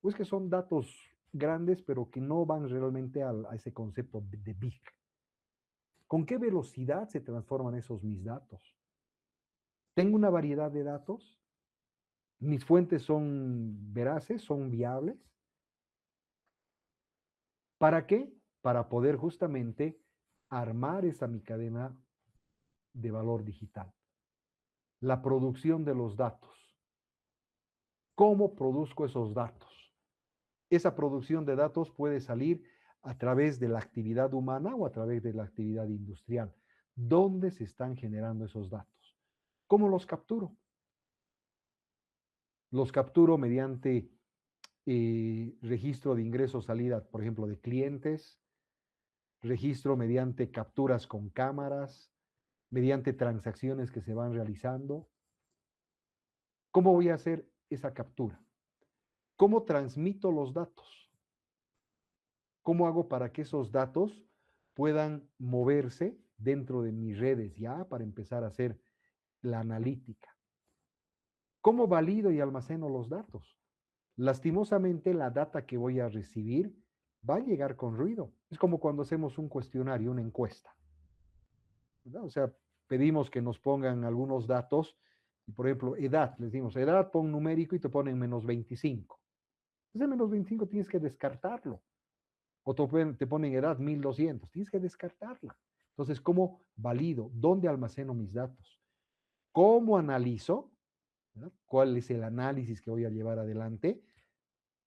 Pues que son datos grandes, pero que no van realmente a ese concepto de big. ¿Con qué velocidad se transforman esos mis datos? ¿Tengo una variedad de datos? ¿Mis fuentes son veraces, son viables? ¿Para qué? Para poder justamente armar esa mi cadena de valor digital. La producción de los datos. ¿Cómo produzco esos datos? Esa producción de datos puede salir a través de la actividad humana o a través de la actividad industrial. ¿Dónde se están generando esos datos? ¿Cómo los capturo? Los capturo mediante registro de ingresos, salida, por ejemplo, de clientes, registro mediante capturas con cámaras, mediante transacciones que se van realizando. ¿Cómo voy a hacer esa captura? ¿Cómo transmito los datos? ¿Cómo hago para que esos datos puedan moverse dentro de mis redes ya para empezar a hacer la analítica? ¿Cómo valido y almaceno los datos? Lastimosamente, la data que voy a recibir va a llegar con ruido. Es como cuando hacemos un cuestionario, una encuesta, ¿verdad? O sea, pedimos que nos pongan algunos datos y, por ejemplo, edad, les decimos, edad, pon numérico y te ponen menos 25. Ese menos 25 tienes que descartarlo. O te ponen edad 1200, tienes que descartarla. Entonces, ¿cómo valido? ¿Dónde almaceno mis datos? ¿Cómo analizo? ¿Verdad? ¿Cuál es el análisis que voy a llevar adelante?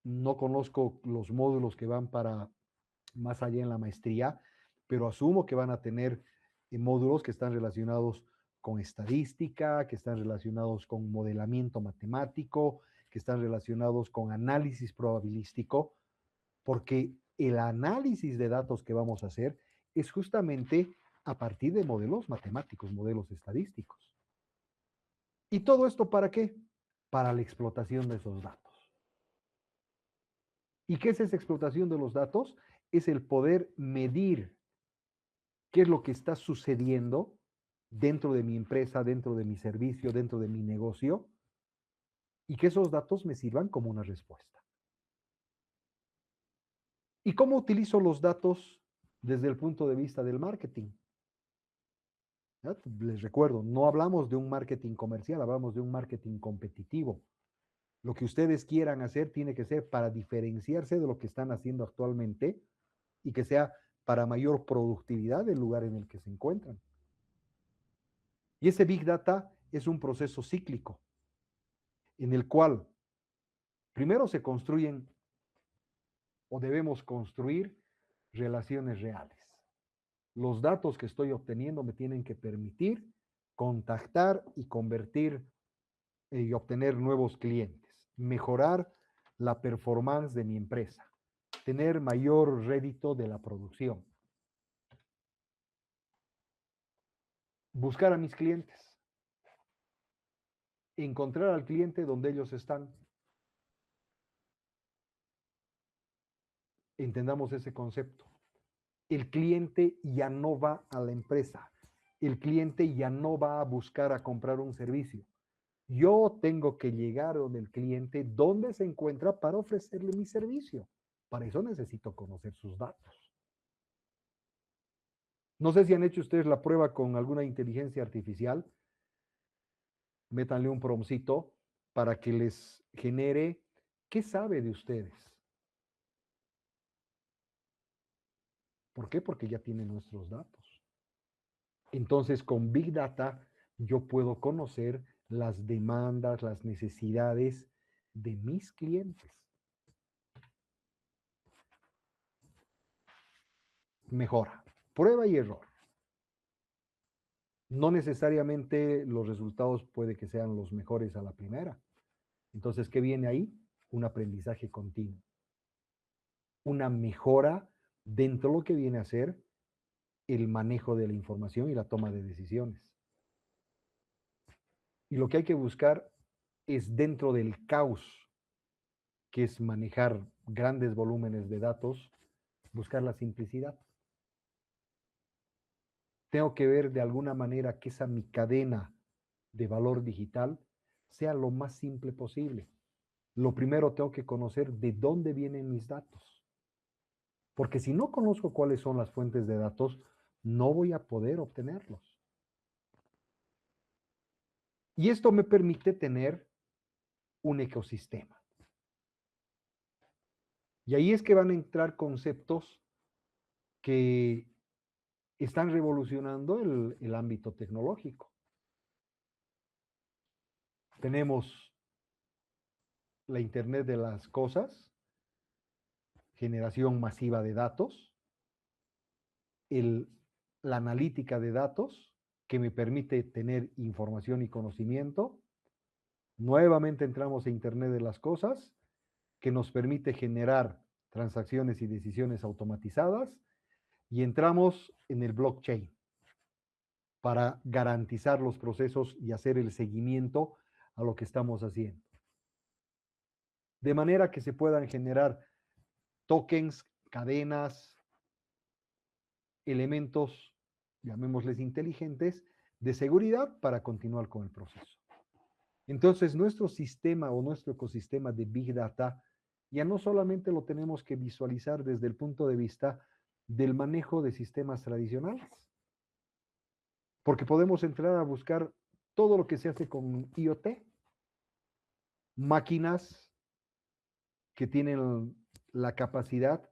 No conozco los módulos que van para más allá en la maestría, pero asumo que van a tener módulos que están relacionados con estadística, que están relacionados con modelamiento matemático, que están relacionados con análisis probabilístico, porque el análisis de datos que vamos a hacer es justamente a partir de modelos matemáticos, modelos estadísticos. ¿Y todo esto para qué? Para la explotación de esos datos. ¿Y qué es esa explotación de los datos? Es el poder medir qué es lo que está sucediendo dentro de mi empresa, dentro de mi servicio, dentro de mi negocio, y que esos datos me sirvan como una respuesta. ¿Y cómo utilizo los datos desde el punto de vista del marketing? ¿Ya? Les recuerdo, no hablamos de un marketing comercial, hablamos de un marketing competitivo. Lo que ustedes quieran hacer tiene que ser para diferenciarse de lo que están haciendo actualmente y que sea para mayor productividad del lugar en el que se encuentran. Y ese Big Data es un proceso cíclico en el cual primero se construyen o debemos construir relaciones reales. Los datos que estoy obteniendo me tienen que permitir contactar y convertir y obtener nuevos clientes, mejorar la performance de mi empresa, tener mayor rédito de la producción, buscar a mis clientes, encontrar al cliente donde ellos están. Entendamos ese concepto. El cliente ya no va a la empresa. El cliente ya no va a buscar a comprar un servicio. Yo tengo que llegar donde el cliente, donde se encuentra para ofrecerle mi servicio. Para eso necesito conocer sus datos. No sé si han hecho ustedes la prueba con alguna inteligencia artificial. Métanle un promptcito para que les genere qué sabe de ustedes. ¿Por qué? Porque ya tiene nuestros datos. Entonces, con Big Data, yo puedo conocer las demandas, las necesidades de mis clientes. Mejora, prueba y error. No necesariamente los resultados puede que sean los mejores a la primera. Entonces, ¿qué viene ahí? Un aprendizaje continuo. Una mejora dentro de lo que viene a ser el manejo de la información y la toma de decisiones. Y lo que hay que buscar es dentro del caos, que es manejar grandes volúmenes de datos, buscar la simplicidad. Tengo que ver de alguna manera que esa mi cadena de valor digital sea lo más simple posible. Lo primero tengo que conocer de dónde vienen mis datos. Porque si no conozco cuáles son las fuentes de datos, no voy a poder obtenerlos. Y esto me permite tener un ecosistema. Y ahí es que van a entrar conceptos que están revolucionando el ámbito tecnológico. Tenemos la Internet de las cosas, generación masiva de datos, la analítica de datos, que me permite tener información y conocimiento. Nuevamente entramos a Internet de las cosas, que nos permite generar transacciones y decisiones automatizadas, y entramos en el blockchain para garantizar los procesos y hacer el seguimiento a lo que estamos haciendo. De manera que se puedan generar tokens, cadenas, elementos, llamémosles inteligentes, de seguridad para continuar con el proceso. Entonces, nuestro sistema o nuestro ecosistema de Big Data ya no solamente lo tenemos que visualizar desde el punto de vista del manejo de sistemas tradicionales, porque podemos entrar a buscar todo lo que se hace con IoT, máquinas que tienen la capacidad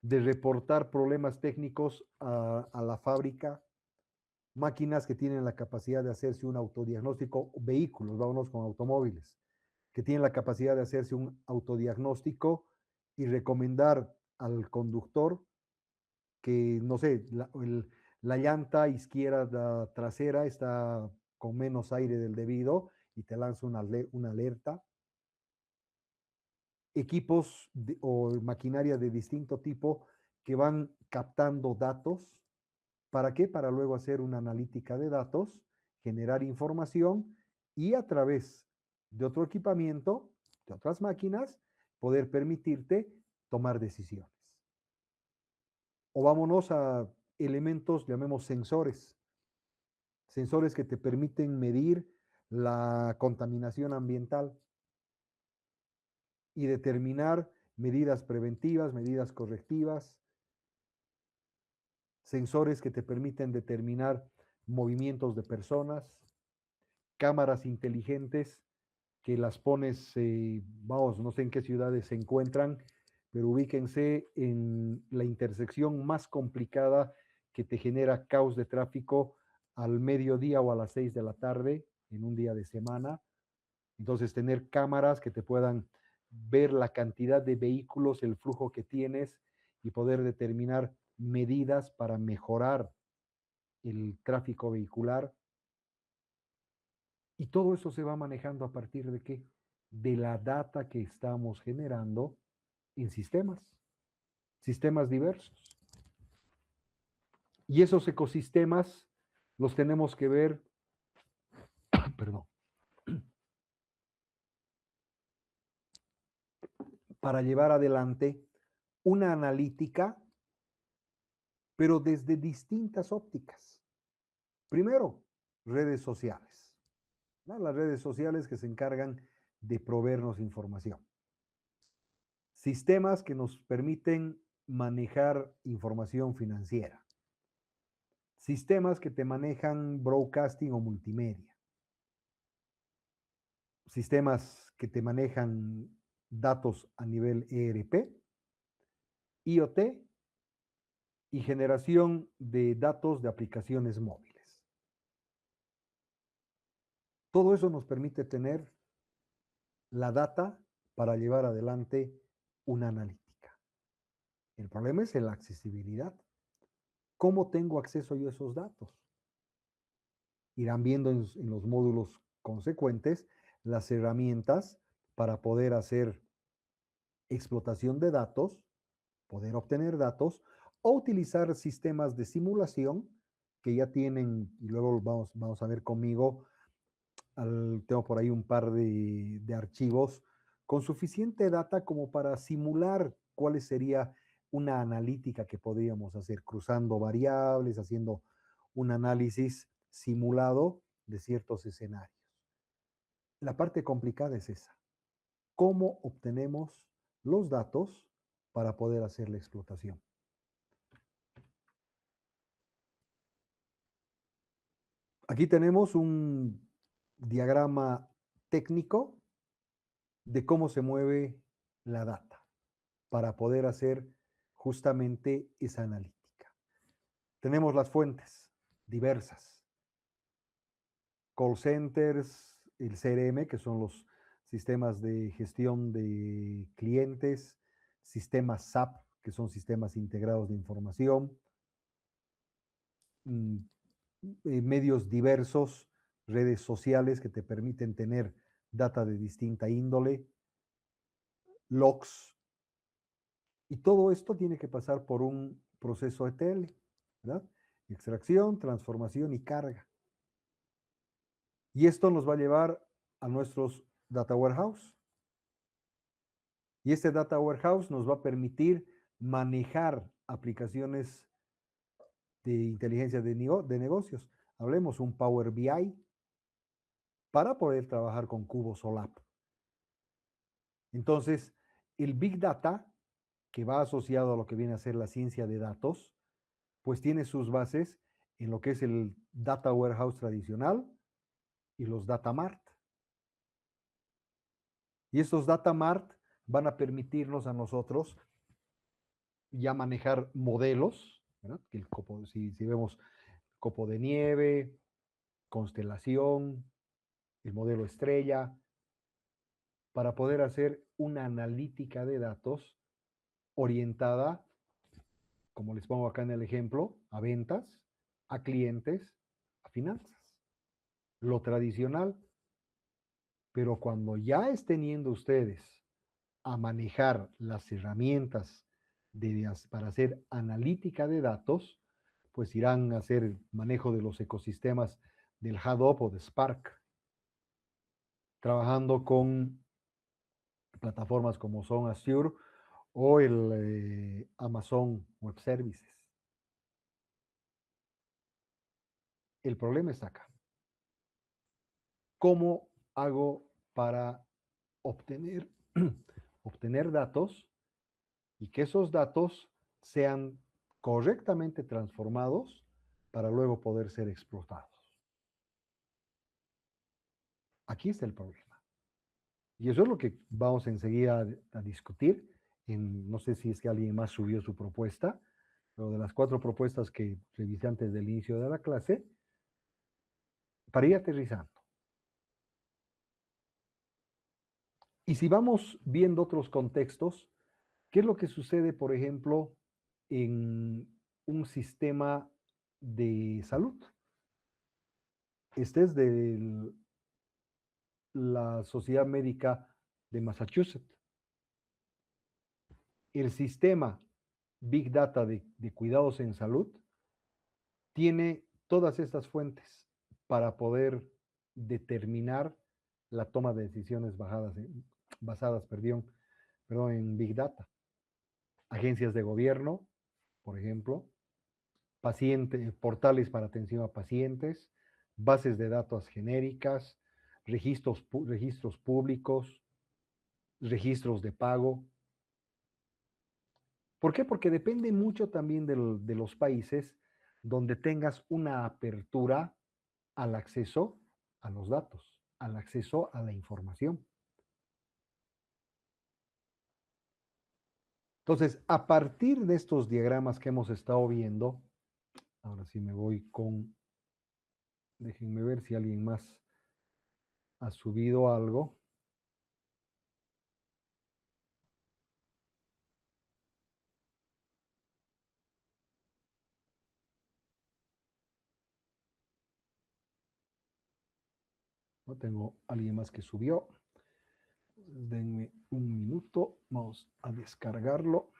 de reportar problemas técnicos a la fábrica, máquinas que tienen la capacidad de hacerse un autodiagnóstico, vehículos, vámonos con automóviles, que tienen la capacidad de hacerse un autodiagnóstico y recomendar al conductor que, no sé, la llanta izquierda trasera está con menos aire del debido y te lanza una alerta. Equipos o maquinaria de distinto tipo que van captando datos. ¿Para qué? Para luego hacer una analítica de datos, generar información y a través de otro equipamiento, de otras máquinas, poder permitirte tomar decisiones. O vámonos a elementos, llamemos sensores. Sensores que te permiten medir la contaminación ambiental y determinar medidas preventivas, medidas correctivas, sensores que te permiten determinar movimientos de personas, cámaras inteligentes que las pones, vamos, no sé en qué ciudades se encuentran, pero ubíquense en la intersección más complicada que te genera caos de tráfico al mediodía o a las 6 de la tarde en un día de semana. Entonces, tener cámaras que te puedan ver la cantidad de vehículos, el flujo que tienes y poder determinar medidas para mejorar el tráfico vehicular. Y todo eso se va manejando a partir de qué? De la data que estamos generando en sistemas diversos. Y esos ecosistemas los tenemos que ver, perdón, para llevar adelante una analítica, pero desde distintas ópticas. Primero, redes sociales, ¿no? Las redes sociales que se encargan de proveernos información. Sistemas que nos permiten manejar información financiera. sistemas que te manejan broadcasting o multimedia, sistemas que te manejan datos a nivel ERP, IoT y generación de datos de aplicaciones móviles. Todo eso nos permite tener la data para llevar adelante una analítica. El problema es la accesibilidad. ¿Cómo tengo acceso yo a esos datos? Irán viendo en los módulos consecuentes las herramientas para poder hacer explotación de datos, poder obtener datos o utilizar sistemas de simulación que ya tienen, y luego vamos a ver conmigo, tengo por ahí un par de archivos con suficiente data como para simular cuál sería una analítica que podríamos hacer, cruzando variables, haciendo un análisis simulado de ciertos escenarios. La parte complicada es esa. ¿Cómo obtenemos los datos para poder hacer la explotación? Aquí tenemos un diagrama técnico de cómo se mueve la data para poder hacer justamente esa analítica. Tenemos las fuentes diversas. Call centers, el CRM, que son los sistemas de gestión de clientes, sistemas SAP, que son sistemas integrados de información, medios diversos, redes sociales que te permiten tener data de distinta índole, logs, y todo esto tiene que pasar por un proceso ETL, ¿verdad? Extracción, transformación y carga. Y esto nos va a llevar a nuestros data warehouse. Y este data warehouse nos va a permitir manejar aplicaciones de inteligencia de negocios. Hablemos un Power BI para poder trabajar con Cubos OLAP. Entonces, el Big Data, que va asociado a lo que viene a ser la ciencia de datos, pues tiene sus bases en lo que es el Data Warehouse tradicional y los Data Mart. Y estos Data Mart van a permitirnos a nosotros ya manejar modelos, ¿verdad? El copo, si vemos copo de nieve, constelación, el modelo estrella, para poder hacer una analítica de datos orientada, como les pongo acá en el ejemplo, a ventas, a clientes, a finanzas. Lo tradicional. Pero cuando ya estén yendo ustedes a manejar las herramientas para hacer analítica de datos, pues irán a hacer manejo de los ecosistemas del Hadoop o de Spark, trabajando con plataformas como son Azure o el Amazon Web Services. El problema está acá. ¿Cómo hago para obtener, obtener datos y que esos datos sean correctamente transformados para luego poder ser explotados? Aquí está el problema. Y eso es lo que vamos enseguida a discutir. No sé si es que alguien más subió su propuesta, pero de las 4 propuestas que revisé antes del inicio de la clase, para ir aterrizando. Y si vamos viendo otros contextos, ¿qué es lo que sucede, por ejemplo, en un sistema de salud? Este es de la Sociedad Médica de Massachusetts. El sistema Big Data de cuidados en salud tiene todas estas fuentes para poder determinar la toma de decisiones basadas en Big Data. Agencias de gobierno, por ejemplo, portales para atención a pacientes, bases de datos genéricas, registros públicos, registros de pago. ¿Por qué? Porque depende mucho también de los países donde tengas una apertura al acceso a los datos, al acceso a la información. Entonces, a partir de estos diagramas que hemos estado viendo, ahora sí me voy con, déjenme ver si alguien más ha subido algo. No tengo alguien más que subió. Denme un minuto, vamos a descargarlo.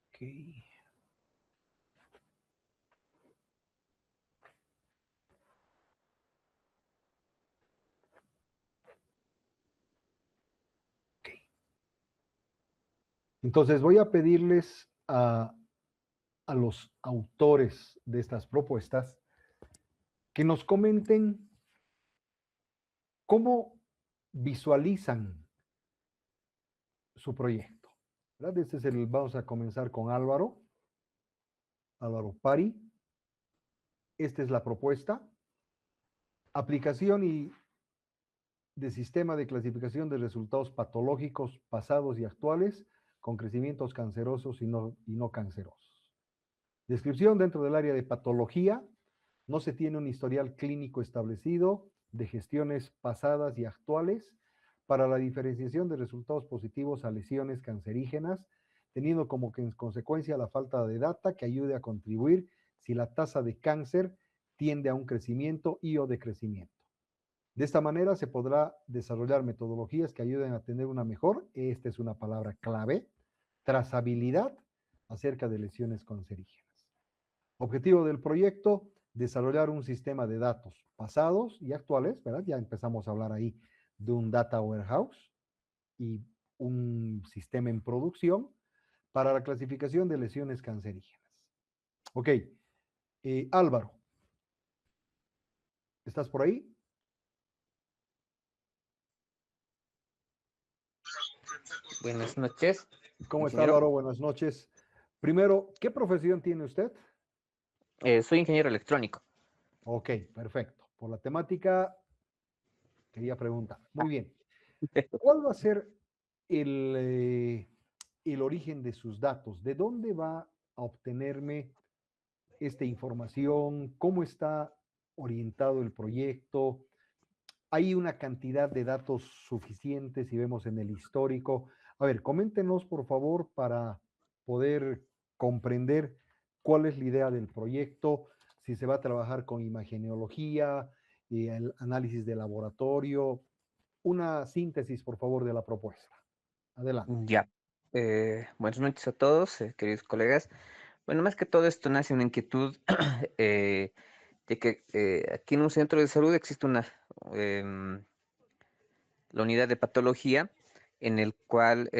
Ok. Entonces voy a pedirles a los autores de estas propuestas que nos comenten cómo visualizan su proyecto. ¿Verdad? Vamos a comenzar con Álvaro Pari. Esta es la propuesta. Aplicación de sistema de clasificación de resultados patológicos pasados y actuales con crecimientos cancerosos y no cancerosos. Descripción: dentro del área de patología, no se tiene un historial clínico establecido de gestiones pasadas y actuales para la diferenciación de resultados positivos a lesiones cancerígenas, teniendo como consecuencia la falta de data que ayude a contribuir si la tasa de cáncer tiende a un crecimiento y o decrecimiento. De esta manera se podrá desarrollar metodologías que ayuden a tener una mejor, esta es una palabra clave, trazabilidad acerca de lesiones cancerígenas. Objetivo del proyecto: desarrollar un sistema de datos pasados y actuales, ¿verdad? Ya empezamos a hablar ahí de un data warehouse y un sistema en producción para la clasificación de lesiones cancerígenas. Ok, Álvaro, ¿estás por ahí? Buenas noches. ¿Cómo está, Ingeniero. Álvaro? Buenas noches. Primero, ¿qué profesión tiene usted? Soy ingeniero electrónico. Ok, perfecto. Por la temática, quería preguntar. Muy bien. ¿Cuál va a ser el origen de sus datos? ¿De dónde va a obtenerme esta información? ¿Cómo está orientado el proyecto? ¿Hay una cantidad de datos suficientes si vemos en el histórico? A ver, coméntenos, por favor, para poder comprender cuál es la idea del proyecto, si se va a trabajar con imagenología, el análisis de laboratorio. Una síntesis, por favor, de la propuesta. Adelante. Ya. Buenas noches a todos, queridos colegas. Bueno, más que todo esto nace una inquietud de que aquí en un centro de salud existe la unidad de patología, en el cual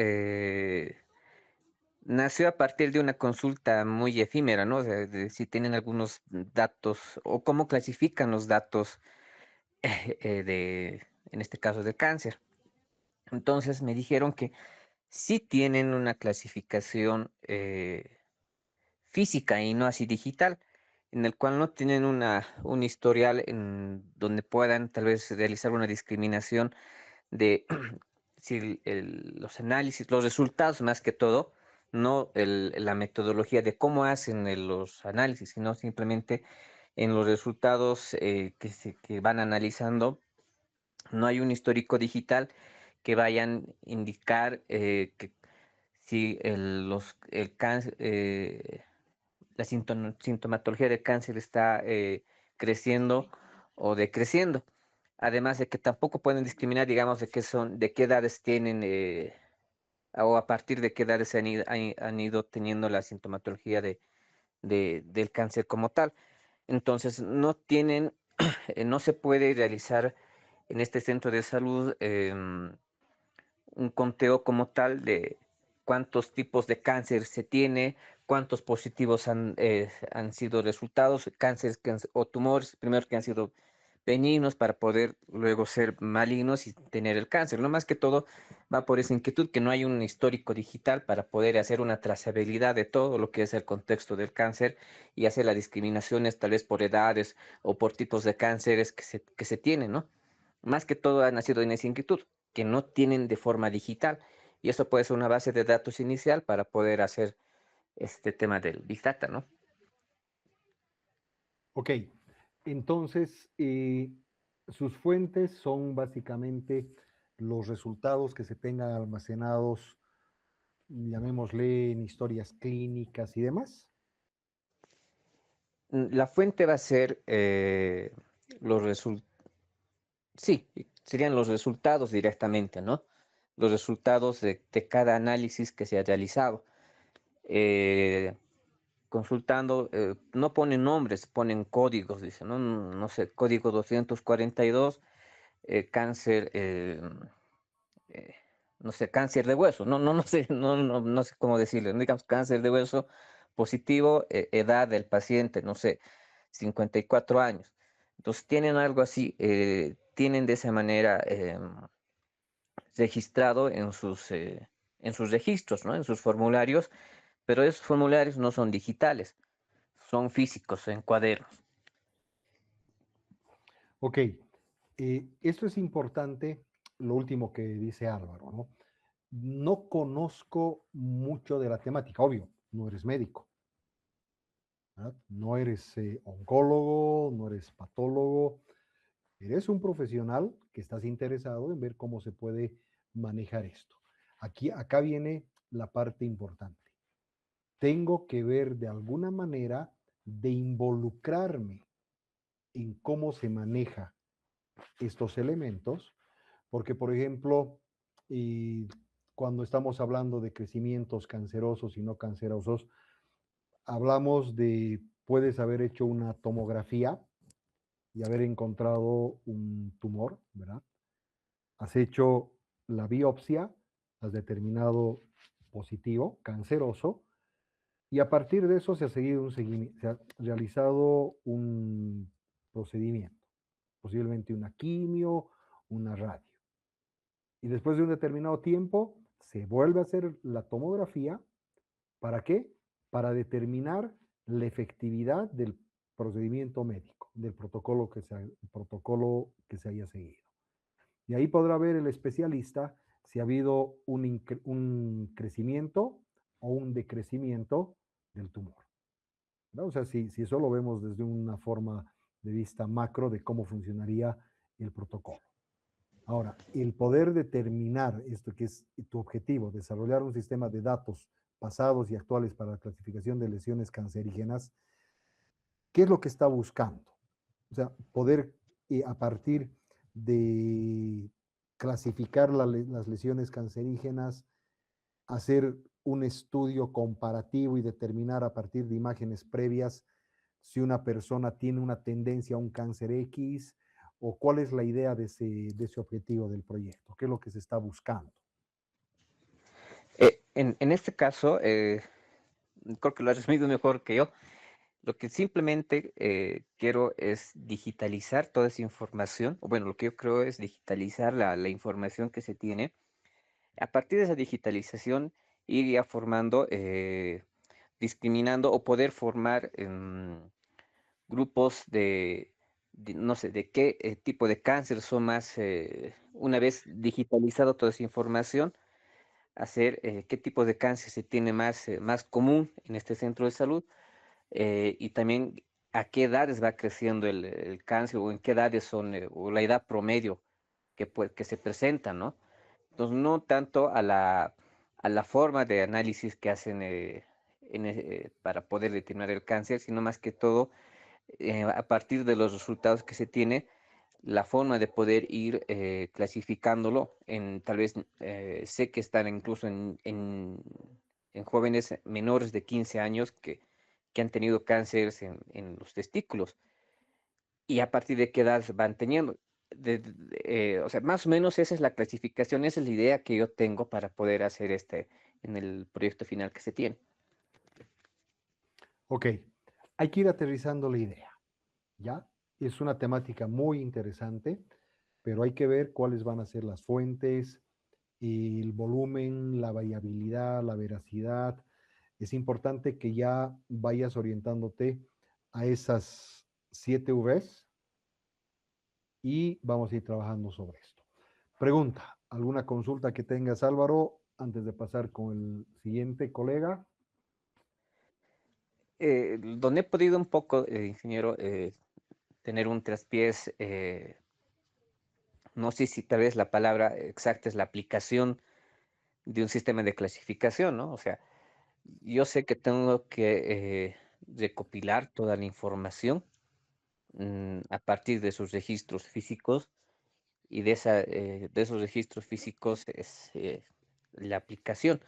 nació a partir de una consulta muy efímera, ¿no? De si tienen algunos datos o cómo clasifican los datos en este caso, de cáncer. Entonces me dijeron que sí tienen una clasificación física y no así digital, en el cual no tienen un historial en donde puedan tal vez realizar una discriminación de si los análisis, los resultados más que todo, no la metodología de cómo hacen los análisis, sino simplemente en los resultados que van analizando. No hay un histórico digital que vayan a indicar que si el cáncer, la sintomatología del cáncer está creciendo o decreciendo. Además de que tampoco pueden discriminar, digamos, de qué edades tienen o a partir de qué edades han ido teniendo la sintomatología del cáncer como tal. Entonces, no tienen, no se puede realizar en este centro de salud un conteo como tal de cuántos tipos de cáncer se tiene, cuántos positivos han sido resultados, cánceres o tumores, primero que han sido benignos para poder luego ser malignos y tener el cáncer. Lo más que todo va por esa inquietud que no hay un histórico digital para poder hacer una trazabilidad de todo lo que es el contexto del cáncer y hacer las discriminaciones tal vez por edades o por tipos de cánceres que se tienen, ¿no? Más que todo ha nacido en esa inquietud, que no tienen de forma digital. Y eso puede ser una base de datos inicial para poder hacer este tema del Big Data, ¿no? Ok, entonces sus fuentes son básicamente los resultados que se tengan almacenados, llamémosle en historias clínicas y demás. La fuente va a ser los resultados, sí, serían los resultados directamente, ¿no? Los resultados de cada análisis que se ha realizado. Eh, consultando, no ponen nombres, ponen códigos, dicen, ¿no? No sé, código 242, cáncer, eh, no sé, cáncer de hueso, no sé, no sé cómo decirle, ¿no? Digamos, cáncer de hueso positivo, edad del paciente, no sé, 54 años. Entonces tienen algo así, tienen de esa manera registrado en sus registros, ¿no? En sus formularios, pero esos formularios no son digitales, son físicos, en cuadernos. Ok, esto es importante, lo último que dice Álvaro, ¿no? No conozco mucho de la temática, obvio, no eres médico, ¿verdad? No eres oncólogo, no eres patólogo, eres un profesional que estás interesado en ver cómo se puede manejar esto. Acá viene la parte importante. Tengo que ver de alguna manera de involucrarme en cómo se maneja estos elementos, porque por ejemplo, y cuando estamos hablando de crecimientos cancerosos y no cancerosos, hablamos de, puedes haber hecho una tomografía y haber encontrado un tumor, ¿verdad? Has hecho la biopsia, has determinado positivo, canceroso, y a partir de eso se ha seguido un seguimiento, se ha realizado un procedimiento, posiblemente una quimio, una radio. Y después de un determinado tiempo se vuelve a hacer la tomografía. ¿Para qué? Para determinar la efectividad del procedimiento médico, del protocolo que se haya seguido. Y ahí podrá ver el especialista si ha habido un crecimiento o un decrecimiento del tumor, ¿no? O sea, si eso lo vemos desde una forma de vista macro de cómo funcionaría el protocolo. Ahora, el poder determinar esto que es tu objetivo, desarrollar un sistema de datos pasados y actuales para la clasificación de lesiones cancerígenas, ¿qué es lo que está buscando? O sea, poder a partir de clasificar las lesiones cancerígenas, hacer un estudio comparativo y determinar a partir de imágenes previas si una persona tiene una tendencia a un cáncer X o cuál es la idea de ese objetivo del proyecto, qué es lo que se está buscando. En este caso, creo que lo has resumido mejor que yo. Lo que simplemente quiero es digitalizar toda esa información, o bueno, lo que yo creo es digitalizar la información que se tiene. A partir de esa digitalización, ir ya formando, discriminando o poder formar grupos no sé, de qué tipo de cáncer son más, una vez digitalizado toda esa información, hacer qué tipo de cáncer se tiene más, más común en este centro de salud y también a qué edades va creciendo el cáncer o en qué edades son, o la edad promedio que se presenta, ¿no? Entonces, no tanto a la forma de análisis que hacen para poder determinar el cáncer, sino más que todo a partir de los resultados que se tiene, la forma de poder ir clasificándolo en tal vez, sé que están incluso en jóvenes menores de 15 años que han tenido cánceres en los testículos y a partir de qué edad van teniendo. O sea, más o menos esa es la clasificación, esa es la idea que yo tengo para poder hacer en el proyecto final que se tiene. Ok, hay que ir aterrizando la idea, ¿ya? es una temática muy interesante, pero hay que ver cuáles van a ser las fuentes, el volumen, la variabilidad, la veracidad. Es importante que ya vayas orientándote a esas 7 Vs y vamos a ir trabajando sobre esto. Pregunta, ¿alguna consulta que tengas, Álvaro, antes de pasar con el siguiente colega? Donde he podido un poco, ingeniero, tener un traspiés, no sé si tal vez la palabra exacta es la aplicación de un sistema de clasificación, ¿no? O sea, yo sé que tengo que recopilar toda la información a partir de sus registros físicos y de esos registros físicos es la aplicación.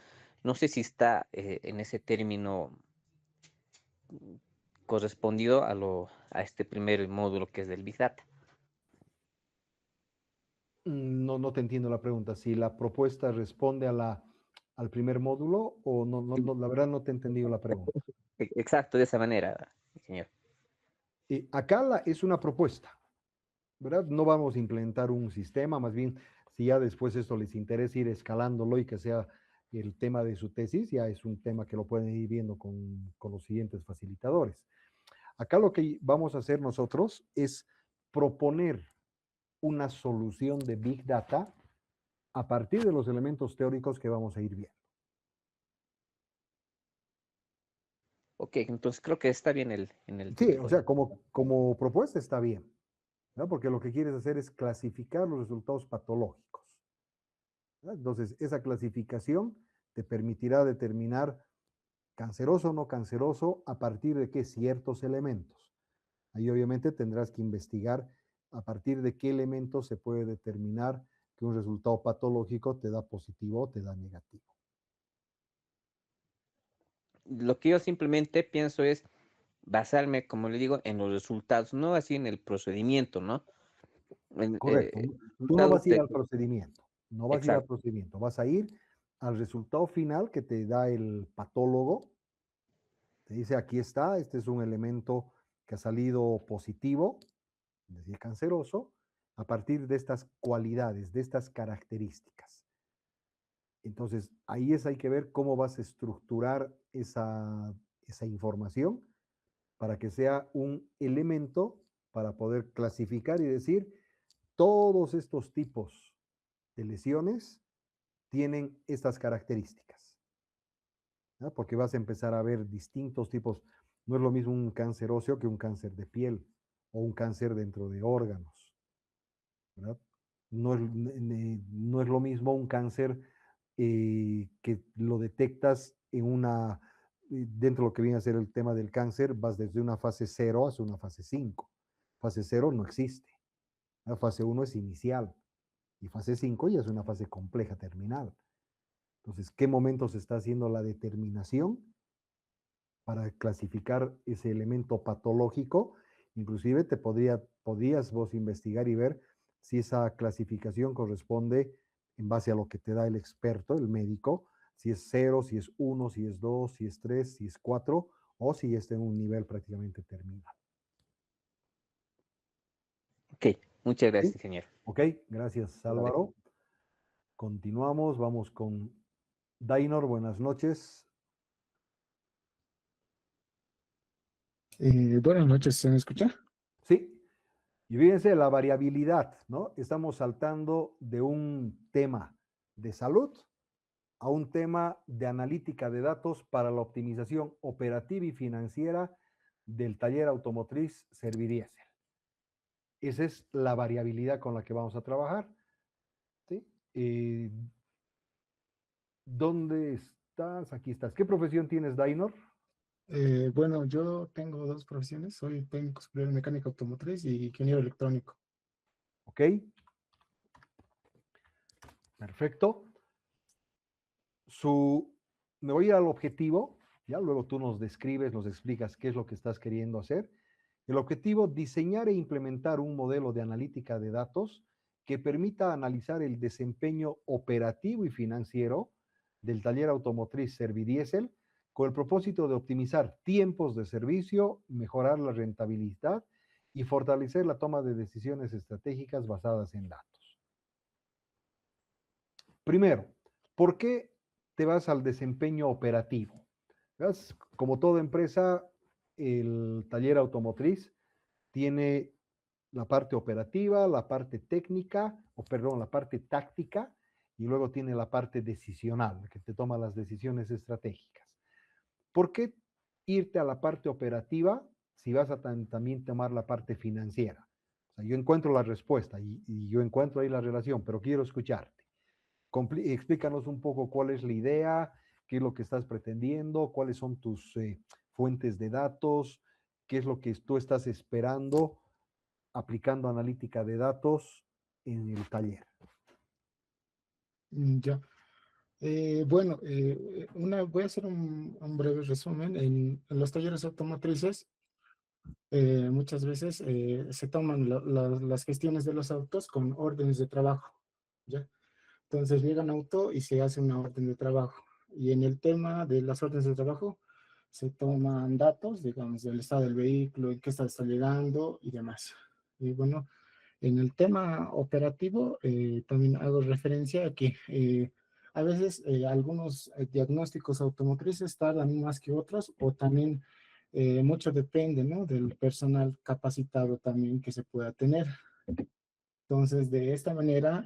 No sé si está en ese término correspondido a este primer módulo que es del Big Data. No, no te entiendo la pregunta. Si la propuesta responde al primer módulo o no, la verdad no te he entendido la pregunta. Exacto, de esa manera, ingeniero. Acá es una propuesta, ¿verdad? No vamos a implementar un sistema, más bien, si ya después esto les interesa ir escalándolo y que sea el tema de su tesis, ya es un tema que lo pueden ir viendo con los siguientes facilitadores. Acá lo que vamos a hacer nosotros es proponer una solución de Big Data a partir de los elementos teóricos que vamos a ir viendo. Ok, entonces creo que está bien en el Sí, título. o sea, como propuesta está bien, ¿no? Porque lo que quieres hacer es clasificar los resultados patológicos, ¿no? Entonces, esa clasificación te permitirá determinar canceroso o no canceroso a partir de qué ciertos elementos. Ahí obviamente tendrás que investigar a partir de qué elementos se puede determinar que un resultado patológico te da positivo o te da negativo. Lo que yo simplemente pienso es basarme, como le digo, en los resultados, no así en el procedimiento, ¿no? Correcto. Tú no Resultados vas a ir de... al procedimiento, no vas a ir al Exacto. procedimiento, vas a ir al resultado final que te da el patólogo. Te dice, aquí está, este es un elemento que ha salido positivo, es decir, canceroso, a partir de estas cualidades, de estas características. Entonces, ahí hay que ver cómo vas a estructurar esa información para que sea un elemento para poder clasificar y decir, todos estos tipos de lesiones tienen estas características, ¿no? Porque vas a empezar a ver distintos tipos. No es lo mismo un cáncer óseo que un cáncer de piel o un cáncer dentro de órganos, ¿verdad? No es lo mismo un cáncer que lo detectas dentro de lo que viene a ser el tema del cáncer, vas desde una fase 0 hasta una fase 5. Fase 0 no existe. La fase 1 es inicial y fase 5 ya es una fase compleja, terminal. Entonces, ¿qué momento se está haciendo la determinación para clasificar ese elemento patológico? Inclusive podrías vos investigar y ver si esa clasificación corresponde en base a lo que te da el experto, el médico, si es 0, si es 1, si es 2, si es 3, si es 4, o si está en un nivel prácticamente terminal. Ok, muchas gracias, ¿Sí? ingeniero. Ok, gracias Álvaro. Continuamos, vamos con Dainor, buenas noches. Buenas noches, ¿se me escucha? Sí, y fíjense la variabilidad, ¿no? Estamos saltando de un tema de salud a un tema de analítica de datos para la optimización operativa y financiera del taller automotriz Servidiesel. Esa es la variabilidad con la que vamos a trabajar, ¿sí? ¿Dónde estás? Aquí estás. ¿Qué profesión tienes, Dainor? Bueno, yo tengo dos profesiones, soy técnico superior en mecánica automotriz y ingeniero electrónico. Ok. Perfecto. Me voy a ir al objetivo, ya luego tú nos describes, nos explicas qué es lo que estás queriendo hacer. El objetivo, diseñar e implementar un modelo de analítica de datos que permita analizar el desempeño operativo y financiero del taller automotriz Servidiesel con el propósito de optimizar tiempos de servicio, mejorar la rentabilidad y fortalecer la toma de decisiones estratégicas basadas en datos. Primero, ¿por qué te vas al desempeño operativo? ¿Ves? Como toda empresa, el taller automotriz tiene la parte operativa, la parte técnica, o perdón, la parte táctica, y luego tiene la parte decisional, que te toma las decisiones estratégicas. ¿Por qué irte a la parte operativa si vas a también tomar la parte financiera? O sea, yo encuentro la respuesta y yo encuentro ahí la relación, pero quiero escucharte. Explícanos un poco cuál es la idea, qué es lo que estás pretendiendo, cuáles son tus fuentes de datos, qué es lo que tú estás esperando aplicando analítica de datos en el taller. Ya. Bueno, voy a hacer un breve resumen. En los talleres automotrices, muchas veces se toman las gestiones de los autos con órdenes de trabajo, ¿ya? Entonces llega un auto y se hace una orden de trabajo. Y en el tema de las órdenes de trabajo, se toman datos, digamos, del estado del vehículo, en qué estado está llegando y demás. Y bueno, en el tema operativo, también hago referencia a que a veces algunos diagnósticos automotrices tardan más que otros, o también mucho depende, ¿no?, del personal capacitado también que se pueda tener. Entonces, de esta manera,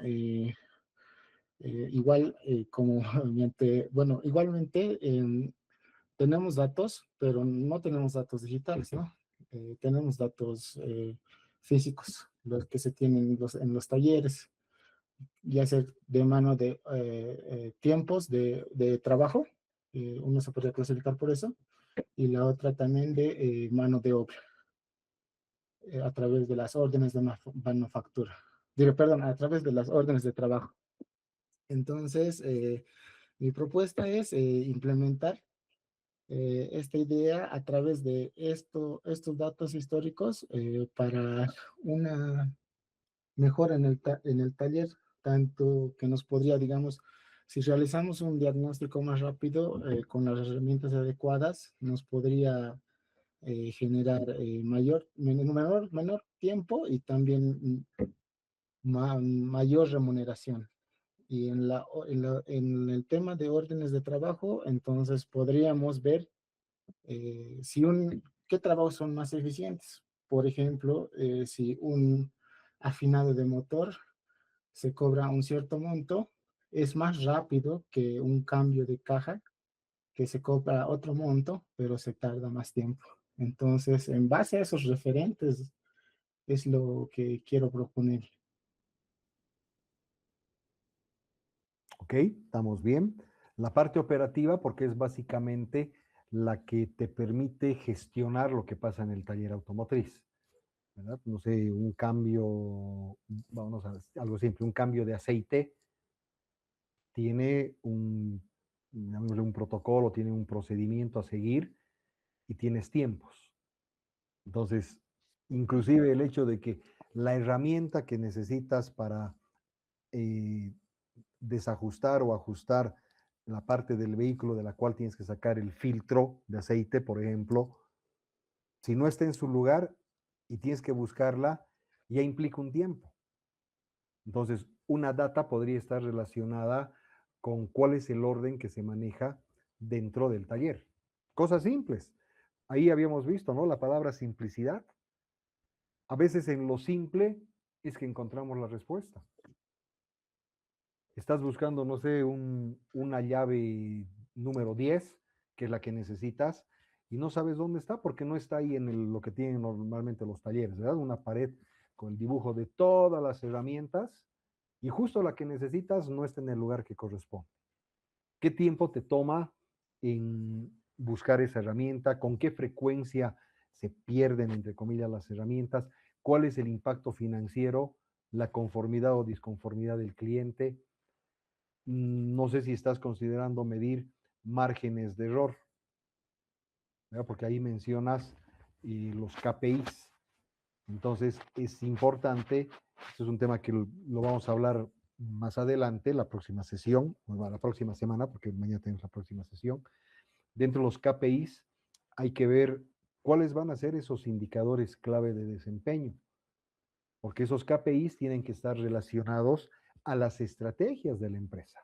igual como bueno, igualmente tenemos datos, pero no tenemos datos digitales, ¿no? Tenemos datos físicos, los que se tienen en los talleres, ya sea de mano de tiempos de trabajo, uno se podría clasificar por eso, y la otra también de mano de obra, a través de las órdenes de manufactura. Perdón, a través de las órdenes de trabajo. Entonces, mi propuesta es implementar esta idea a través de estos datos históricos para una mejora en el taller, tanto que nos podría, digamos, si realizamos un diagnóstico más rápido con las herramientas adecuadas, nos podría generar menor tiempo y también mayor remuneración. Y en el tema de órdenes de trabajo, entonces podríamos ver qué trabajos son más eficientes. Por ejemplo, si un afinado de motor se cobra un cierto monto, es más rápido que un cambio de caja que se cobra otro monto, pero se tarda más tiempo. Entonces, en base a esos referentes, es lo que quiero proponer. Ok, estamos bien. La parte operativa, porque es básicamente la que te permite gestionar lo que pasa en el taller automotriz, ¿verdad? No sé, un cambio, vamos a algo simple, un cambio de aceite tiene un protocolo, tiene un procedimiento a seguir y tienes tiempos. Entonces, inclusive el hecho de que la herramienta que necesitas para desajustar o ajustar la parte del vehículo de la cual tienes que sacar el filtro de aceite, por ejemplo, si no está en su lugar y tienes que buscarla, ya implica un tiempo. Entonces, una data podría estar relacionada con cuál es el orden que se maneja dentro del taller. Cosas simples. Ahí habíamos visto, ¿no? La palabra simplicidad. A veces en lo simple es que encontramos la respuesta. Estás buscando, no sé, una llave número 10, que es la que necesitas, y no sabes dónde está porque no está ahí en lo que tienen normalmente los talleres, ¿verdad? Una pared con el dibujo de todas las herramientas y justo la que necesitas no está en el lugar que corresponde. ¿Qué tiempo te toma en buscar esa herramienta? ¿Con qué frecuencia se pierden, entre comillas, las herramientas? ¿Cuál es el impacto financiero, la conformidad o disconformidad del cliente? No sé si estás considerando medir márgenes de error, ¿verdad? Porque ahí mencionas los KPIs. Entonces es importante, este es un tema que lo vamos a hablar más adelante, la próxima sesión, bueno, la próxima semana, porque mañana tenemos la próxima sesión. Dentro de los KPIs hay que ver ¿cuáles van a ser esos indicadores clave de desempeño? Porque esos KPIs tienen que estar relacionados a las estrategias de la empresa.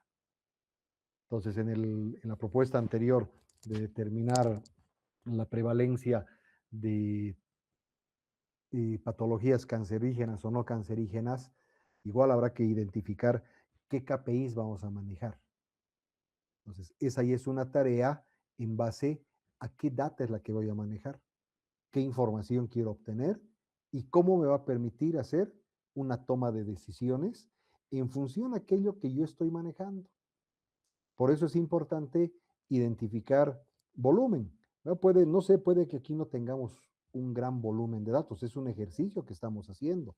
Entonces, en la propuesta anterior de determinar la prevalencia de patologías cancerígenas o no cancerígenas, igual habrá que identificar qué KPIs vamos a manejar. Entonces, esa ahí es una tarea en base a qué data es la que voy a manejar, qué información quiero obtener y cómo me va a permitir hacer una toma de decisiones en función a aquello que yo estoy manejando. Por eso es importante identificar volumen. Puede que aquí no tengamos un gran volumen de datos, es un ejercicio que estamos haciendo.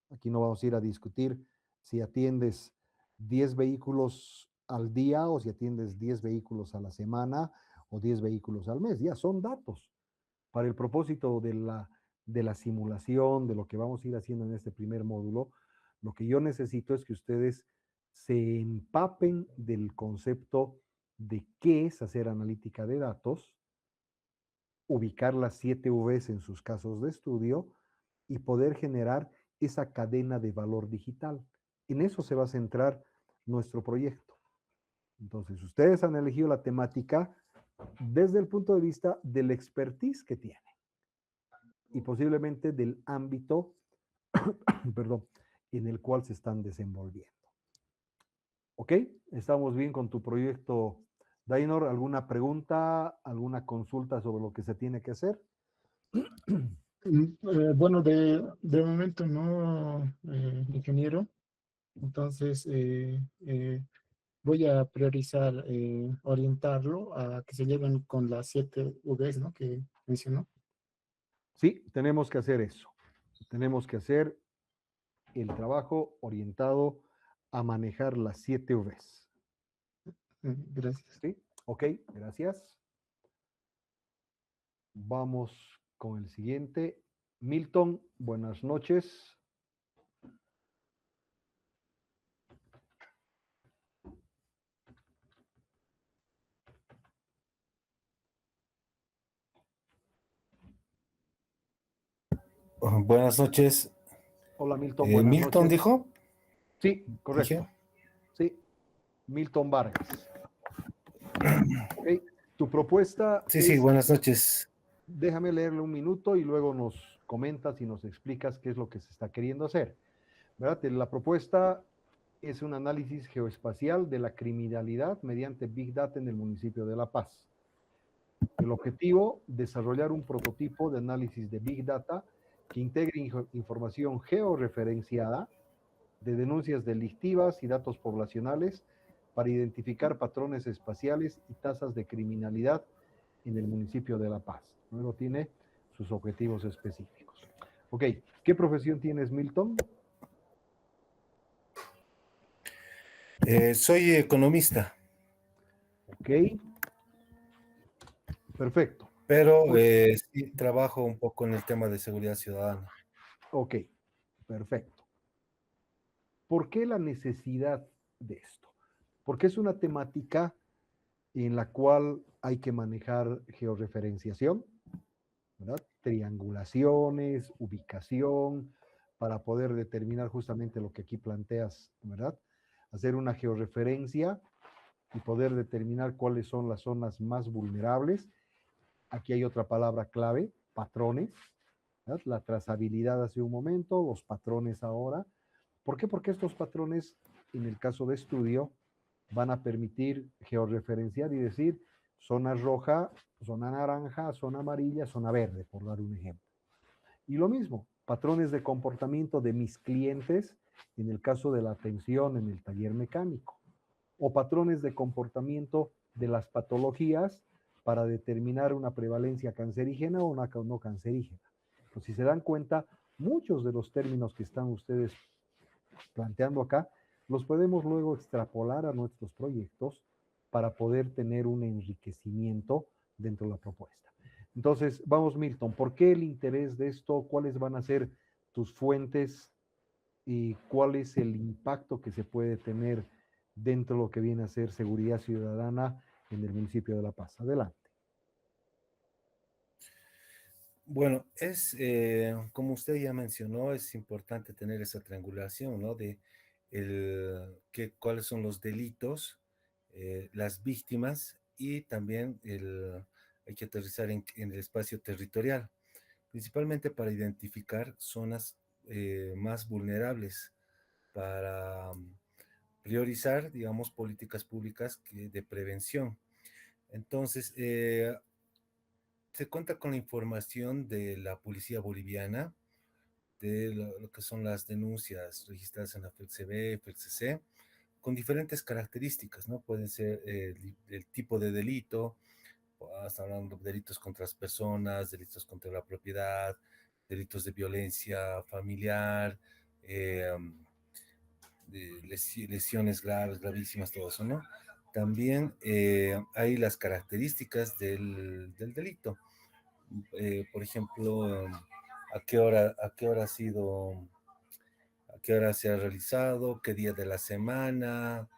Aquí no vamos a ir a discutir si atiendes 10 vehículos al día o si atiendes 10 vehículos a la semana o 10 vehículos al mes. Ya son datos. Para el propósito de la simulación, de lo que vamos a ir haciendo en este primer módulo, lo que yo necesito es que ustedes se empapen del concepto de qué es hacer analítica de datos, ubicar las 7 Vs en sus casos de estudio y poder generar esa cadena de valor digital. En eso se va a centrar nuestro proyecto. Entonces, ustedes han elegido la temática desde el punto de vista del expertise que tienen y posiblemente del ámbito, perdón, en el cual se están desenvolviendo. ¿Ok? ¿Estamos bien con tu proyecto, Dainor? ¿Alguna pregunta, alguna consulta sobre lo que se tiene que hacer? Bueno, de momento no, ingeniero. Entonces, voy a priorizar orientarlo a que se lleven con las 7 Vs, ¿no? Que mencionó. Sí, tenemos que hacer eso. Tenemos que hacer el trabajo orientado a manejar las 7 Vs. Gracias. ¿Sí? Ok, gracias. Vamos con el siguiente. Milton, buenas noches. Buenas noches. Hola Milton, buenas ¿Milton noches. dijo? Sí, correcto. ¿Dije? Sí, Milton Vargas. Ok, tu propuesta Sí, sí, es, buenas noches. déjame leerle un minuto y luego nos comentas y nos explicas qué es lo que se está queriendo hacer. ¿Verdad? La propuesta es un análisis geoespacial de la criminalidad mediante Big Data en el municipio de La Paz. El objetivo, desarrollar un prototipo de análisis de Big Data que integre información georreferenciada de denuncias delictivas y datos poblacionales para identificar patrones espaciales y tasas de criminalidad en el municipio de La Paz. Luego tiene sus objetivos específicos. Ok, ¿qué profesión tienes, Milton? Soy economista, Ok, perfecto. pero sí trabajo un poco en el tema de seguridad ciudadana. Ok, perfecto. ¿Por qué la necesidad de esto? Porque es una temática en la cual hay que manejar georreferenciación, ¿verdad? Triangulaciones, ubicación, para poder determinar justamente lo que aquí planteas, ¿verdad? Hacer una georreferencia y poder determinar cuáles son las zonas más vulnerables. Aquí hay otra palabra clave, patrones, ¿verdad? La trazabilidad hace un momento, los patrones ahora. ¿Por qué? Porque estos patrones, en el caso de estudio, van a permitir georreferenciar y decir zona roja, zona naranja, zona amarilla, zona verde, por dar un ejemplo. Y lo mismo, patrones de comportamiento de mis clientes en el caso de la atención en el taller mecánico, o patrones de comportamiento de las patologías para determinar una prevalencia cancerígena o una no cancerígena. Pues si se dan cuenta, muchos de los términos que están ustedes planteando acá, los podemos luego extrapolar a nuestros proyectos para poder tener un enriquecimiento dentro de la propuesta. Entonces, vamos Milton, ¿por qué el interés de esto? ¿Cuáles van a ser tus fuentes? ¿Y cuál es el impacto que se puede tener dentro de lo que viene a ser seguridad ciudadana en el municipio de La Paz? Adelante. Bueno, como usted ya mencionó, es importante tener esa triangulación, ¿no? De cuáles son los delitos, las víctimas y también hay que aterrizar en el espacio territorial, principalmente para identificar zonas más vulnerables, para priorizar, digamos, políticas públicas de prevención. Entonces, se cuenta con la información de la policía boliviana, de lo que son las denuncias registradas en la FELCB, FELCC, con diferentes características, ¿no? Pueden ser el tipo de delito, hasta hablando de delitos contra las personas, delitos contra la propiedad, delitos de violencia familiar, de lesiones graves, gravísimas, todo eso, ¿no? También hay las características del delito. Por ejemplo, a qué hora ha sido, a qué hora se ha realizado, qué día de la semana,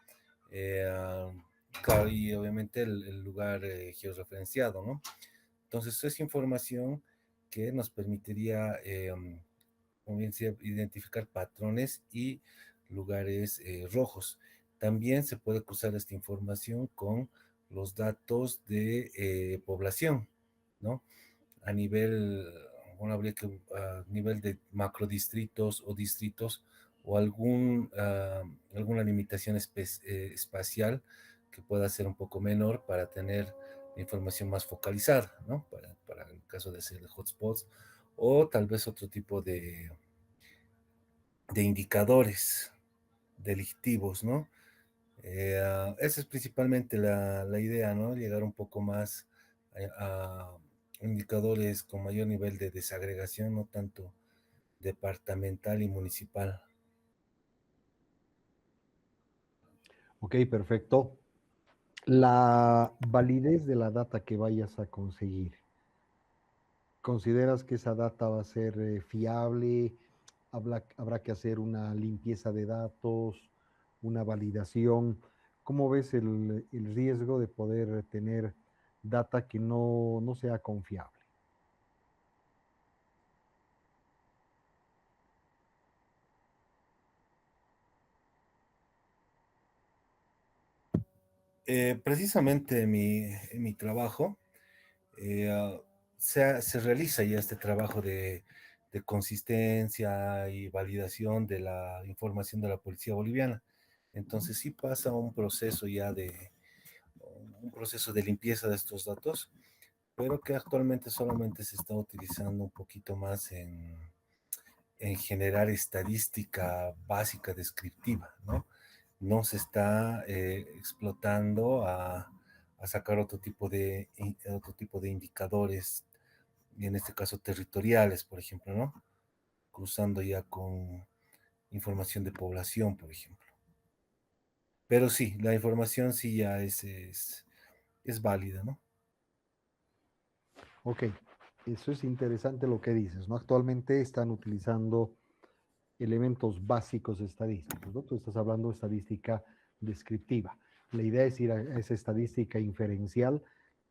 claro, y obviamente el lugar georreferenciado, ¿no? Entonces, es información que nos permitiría, como bien decía, identificar patrones y lugares rojos. También se puede cruzar esta información con los datos de población, ¿no? A nivel, bueno, habría que a nivel de macrodistritos o distritos o alguna limitación espacial que pueda ser un poco menor para tener información más focalizada, ¿no? Para el caso de ser de hotspots o tal vez otro tipo de indicadores delictivos, ¿no? Esa es principalmente la idea, ¿no? Llegar un poco más a indicadores con mayor nivel de desagregación, no tanto departamental y municipal. Ok, perfecto. La validez de la data que vayas a conseguir. ¿Consideras que esa data va a ser fiable? ¿Habrá que hacer una limpieza de datos, una validación? ¿Cómo ves el riesgo de poder tener data que no sea confiable? Precisamente en mi trabajo se realiza ya este trabajo de consistencia y validación de la información de la policía boliviana. Entonces sí pasa un proceso de limpieza de estos datos, pero que actualmente solamente se está utilizando un poquito más en generar estadística básica descriptiva, ¿no? No se está explotando a sacar otro tipo de indicadores, y en este caso territoriales, por ejemplo, ¿no? Cruzando ya con información de población, por ejemplo. Pero sí, la información sí ya es válida, ¿no? Ok, eso es interesante lo que dices, ¿no? Actualmente están utilizando elementos básicos estadísticos, ¿no? Tú estás hablando de estadística descriptiva. La idea es ir a esa estadística inferencial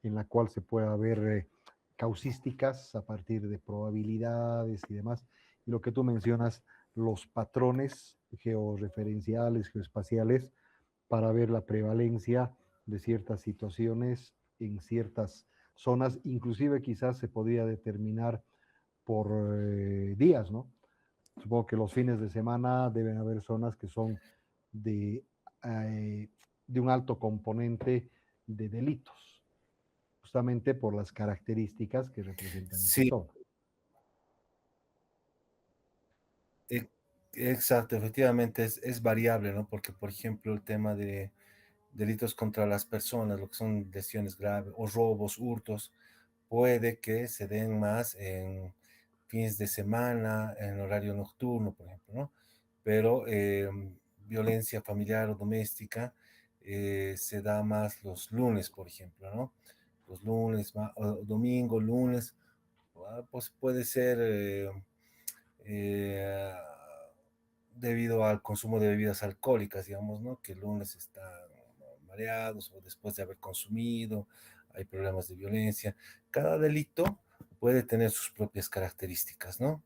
en la cual se pueda ver causísticas a partir de probabilidades y demás. Y lo que tú mencionas, los patrones georreferenciales, geoespaciales, para ver la prevalencia de ciertas situaciones en ciertas zonas, inclusive quizás se podría determinar por días, ¿no? Supongo que los fines de semana deben haber zonas que son de, de un alto componente de delitos, justamente por las características que representan esa Sí, zona. e- exacto, efectivamente es variable, ¿no? Porque, por ejemplo, el tema de delitos contra las personas, lo que son lesiones graves o robos, hurtos, puede que se den más en fines de semana, en horario nocturno, por ejemplo, ¿no? Pero violencia familiar o doméstica se da más los lunes, por ejemplo, ¿no? Los lunes, o domingo, lunes, pues puede ser eh, debido al consumo de bebidas alcohólicas, digamos, ¿no? Que el lunes están mareados o después de haber consumido, hay problemas de violencia. Cada delito puede tener sus propias características, ¿no?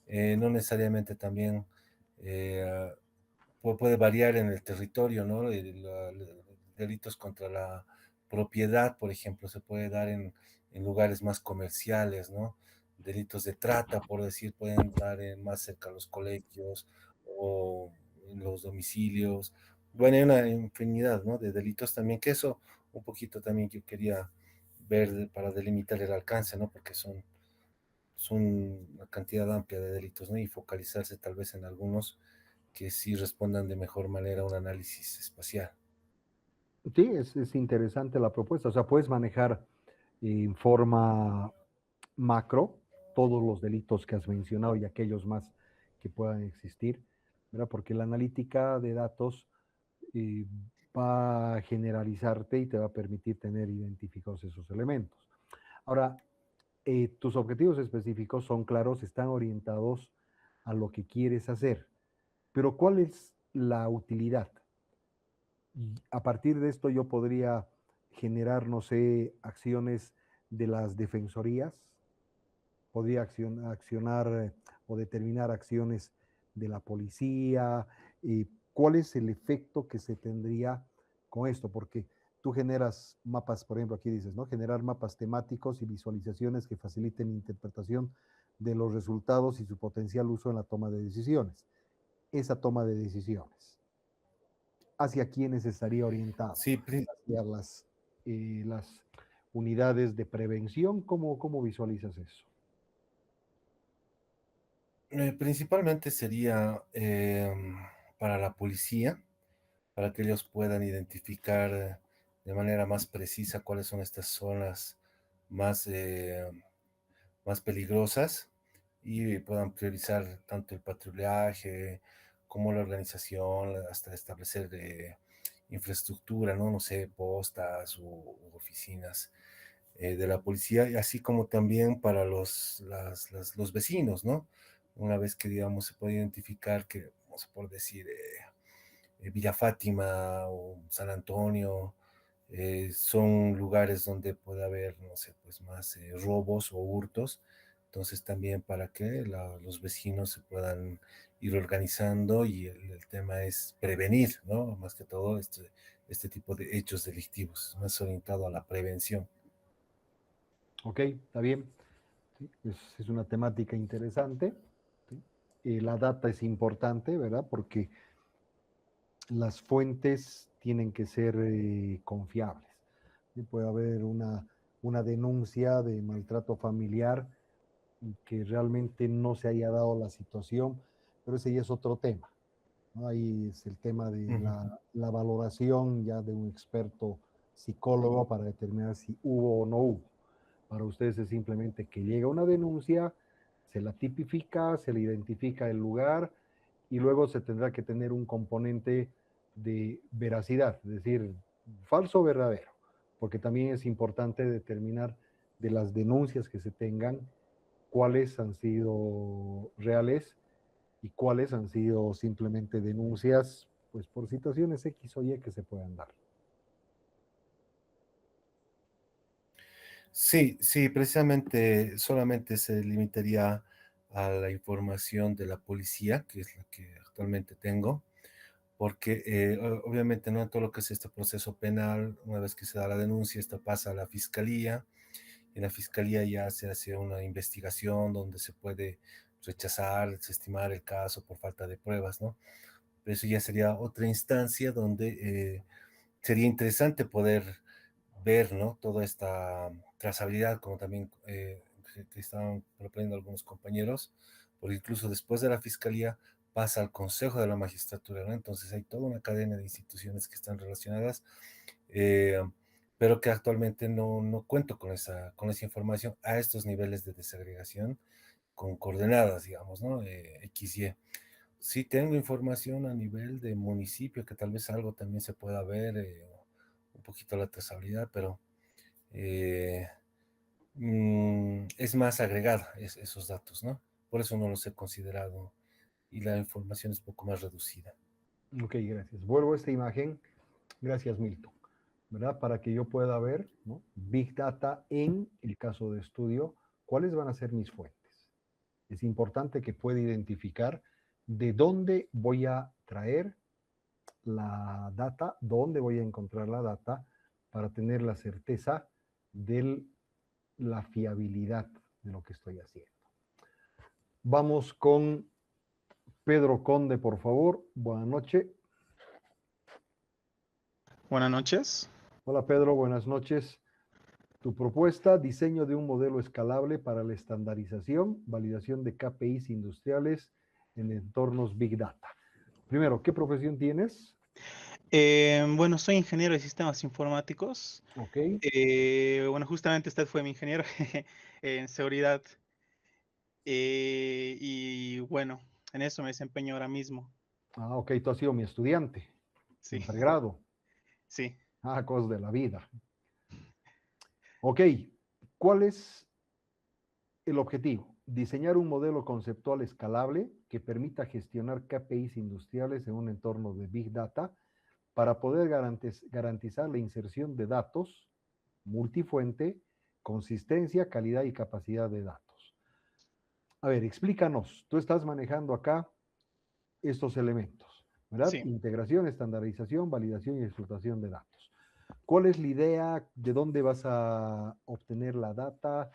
No necesariamente también puede variar en el territorio, ¿no? Delitos contra la propiedad, por ejemplo, se puede dar en lugares más comerciales, ¿no? Delitos de trata, por decir, pueden dar más cerca a los colegios o en los domicilios. Bueno, hay una infinidad, ¿no? De delitos también, que eso un poquito también yo quería ver para delimitar el alcance, ¿no? Porque son una cantidad amplia de delitos, ¿no? Y focalizarse tal vez en algunos que sí respondan de mejor manera a un análisis espacial. Sí, es interesante la propuesta. O sea, puedes manejar en forma macro todos los delitos que has mencionado y aquellos más que puedan existir, ¿verdad? Porque la analítica de datos eh, va a generalizarte y te va a permitir tener identificados esos elementos. Ahora, tus objetivos específicos son claros, están orientados a lo que quieres hacer, pero ¿cuál es la utilidad? Y a partir de esto yo podría generar, no sé, acciones de las defensorías, podría accionar o determinar acciones de la policía, cuál es el efecto que se tendría con esto, porque tú generas mapas, por ejemplo, aquí dices, ¿no? Generar mapas temáticos y visualizaciones que faciliten interpretación de los resultados y su potencial uso en la toma de decisiones. Esa toma de decisiones, ¿hacia quiénes estaría orientado? Sí, Hacia las unidades de prevención, ¿cómo visualizas eso? Principalmente sería para la policía, para que ellos puedan identificar de manera más precisa cuáles son estas zonas más, más peligrosas y puedan priorizar tanto el patrullaje como la organización, hasta establecer infraestructura, ¿no? No sé, postas u oficinas de la policía, y así como también para los vecinos, ¿no? Una vez que, digamos, se puede identificar que, vamos a por decir, Villa Fátima o San Antonio, son lugares donde puede haber, no sé, pues más robos o hurtos. Entonces también para que los vecinos se puedan ir organizando y el tema es prevenir, ¿no? Más que todo este tipo de hechos delictivos, más orientado a la prevención. Ok, está bien. ¿Sí? Es una temática interesante. ¿Sí? La data es importante, ¿verdad? Porque las fuentes tienen que ser confiables. ¿Sí? Puede haber una denuncia de maltrato familiar que realmente no se haya dado la situación, pero ese ya es otro tema, ¿no? Ahí es el tema de la valoración ya de un experto psicólogo para determinar si hubo o no hubo. Para ustedes es simplemente que llega una denuncia, se la tipifica, se le identifica el lugar y luego se tendrá que tener un componente de veracidad, es decir, falso o verdadero, porque también es importante determinar de las denuncias que se tengan cuáles han sido reales y cuáles han sido simplemente denuncias, pues por situaciones X o Y que se puedan dar. Sí, sí, precisamente solamente se limitaría a la información de la policía, que es la que actualmente tengo, porque obviamente no en todo lo que es este proceso penal, una vez que se da la denuncia, esto pasa a la fiscalía, y en la fiscalía ya se hace una investigación donde se puede rechazar, desestimar el caso por falta de pruebas, ¿no? Pero eso ya sería otra instancia donde sería interesante poder ver, ¿no? Toda esta trazabilidad, como también que estaban proponiendo algunos compañeros, porque incluso después de la fiscalía pasa al Consejo de la Magistratura, ¿no? Entonces hay toda una cadena de instituciones que están relacionadas, eh, pero que actualmente no cuento con esa información a estos niveles de desagregación con coordenadas, digamos, ¿no? XY. Sí tengo información a nivel de municipio, que tal vez algo también se pueda ver, un poquito la trazabilidad, pero eh, es más agregada esos datos, ¿no? Por eso no los he considerado y la información es un poco más reducida. Ok, gracias. Vuelvo a esta imagen. Gracias, Milton. ¿Verdad? Para que yo pueda ver, ¿no? Big Data en el caso de estudio ¿cuáles van a ser mis fuentes? Es importante que pueda identificar de dónde voy a traer la data, dónde voy a encontrar la data para tener la certeza de la fiabilidad de lo que estoy haciendo. Vamos con Pedro Conde, por favor. Buenas noches. Buenas noches. Hola Pedro, buenas noches. Tu propuesta, diseño de un modelo escalable para la estandarización, validación de KPIs industriales en entornos Big Data. Primero, ¿qué profesión tienes? Bueno, soy ingeniero de sistemas informáticos. Ok. Bueno, justamente usted fue mi ingeniero en seguridad. Y bueno, en eso me desempeño ahora mismo. Ah, ok, tú has sido mi estudiante Sí, en pregrado. sí. Ah, cosas de la vida. Ok, ¿cuál es el objetivo? Diseñar un modelo conceptual escalable que permita gestionar KPIs industriales en un entorno de Big Data para poder garantizar la inserción de datos multifuente, consistencia, calidad y capacidad de datos. A ver, explícanos, tú estás manejando acá estos elementos, ¿verdad? Sí. Integración, estandarización, validación y explotación de datos. ¿Cuál es la idea? ¿De dónde vas a obtener la data?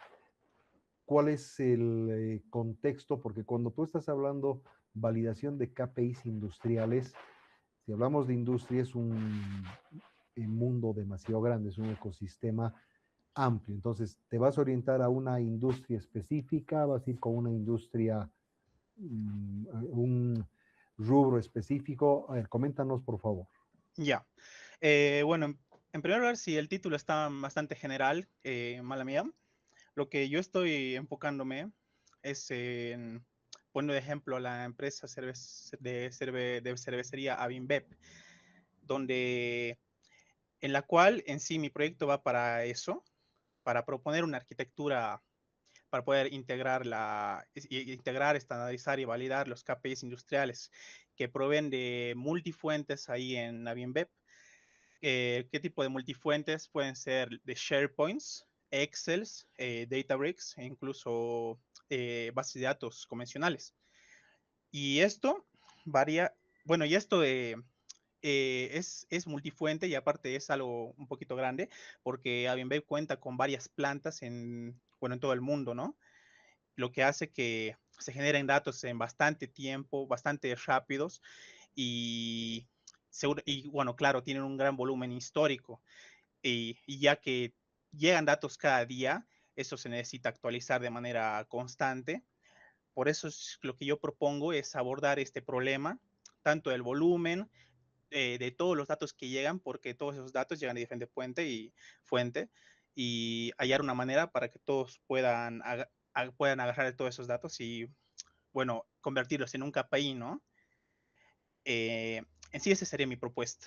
¿Cuál es el contexto? Porque cuando tú estás hablando validación de KPIs industriales, si hablamos de industria es un mundo demasiado grande, es un ecosistema amplio. Entonces, ¿te vas a orientar a una industria específica? ¿Vas a ir con una industria, un rubro específico? A ver, coméntanos, por favor. Ya. Bueno, en primer lugar, si el título está bastante general, mala mía, lo que yo estoy enfocándome es en, poniendo de ejemplo, la empresa de cervecería Avinbep, donde, en la cual en sí mi proyecto va para eso, para proponer una arquitectura para poder integrar, estandarizar y validar los KPIs industriales que proveen de multifuentes ahí en Avinbep. ¿Qué tipo de multifuentes? Pueden ser de SharePoints, Excels, Databricks e incluso bases de datos convencionales. Y esto varía, bueno, y esto es multifuente y aparte es algo un poquito grande porque Avinbep cuenta con varias plantas bueno, en todo el mundo, ¿no? Lo que hace que se generen datos en bastante tiempo, bastante rápidos y, y bueno, claro, tienen un gran volumen histórico y ya que llegan datos cada día, eso se necesita actualizar de manera constante. Por eso es lo que yo propongo es abordar este problema, tanto del volumen, de todos los datos que llegan, porque todos esos datos llegan de diferente fuente, y hallar una manera para que todos puedan agarrar todos esos datos y, bueno, convertirlos en un KPI, ¿no? En sí, esa sería mi propuesta.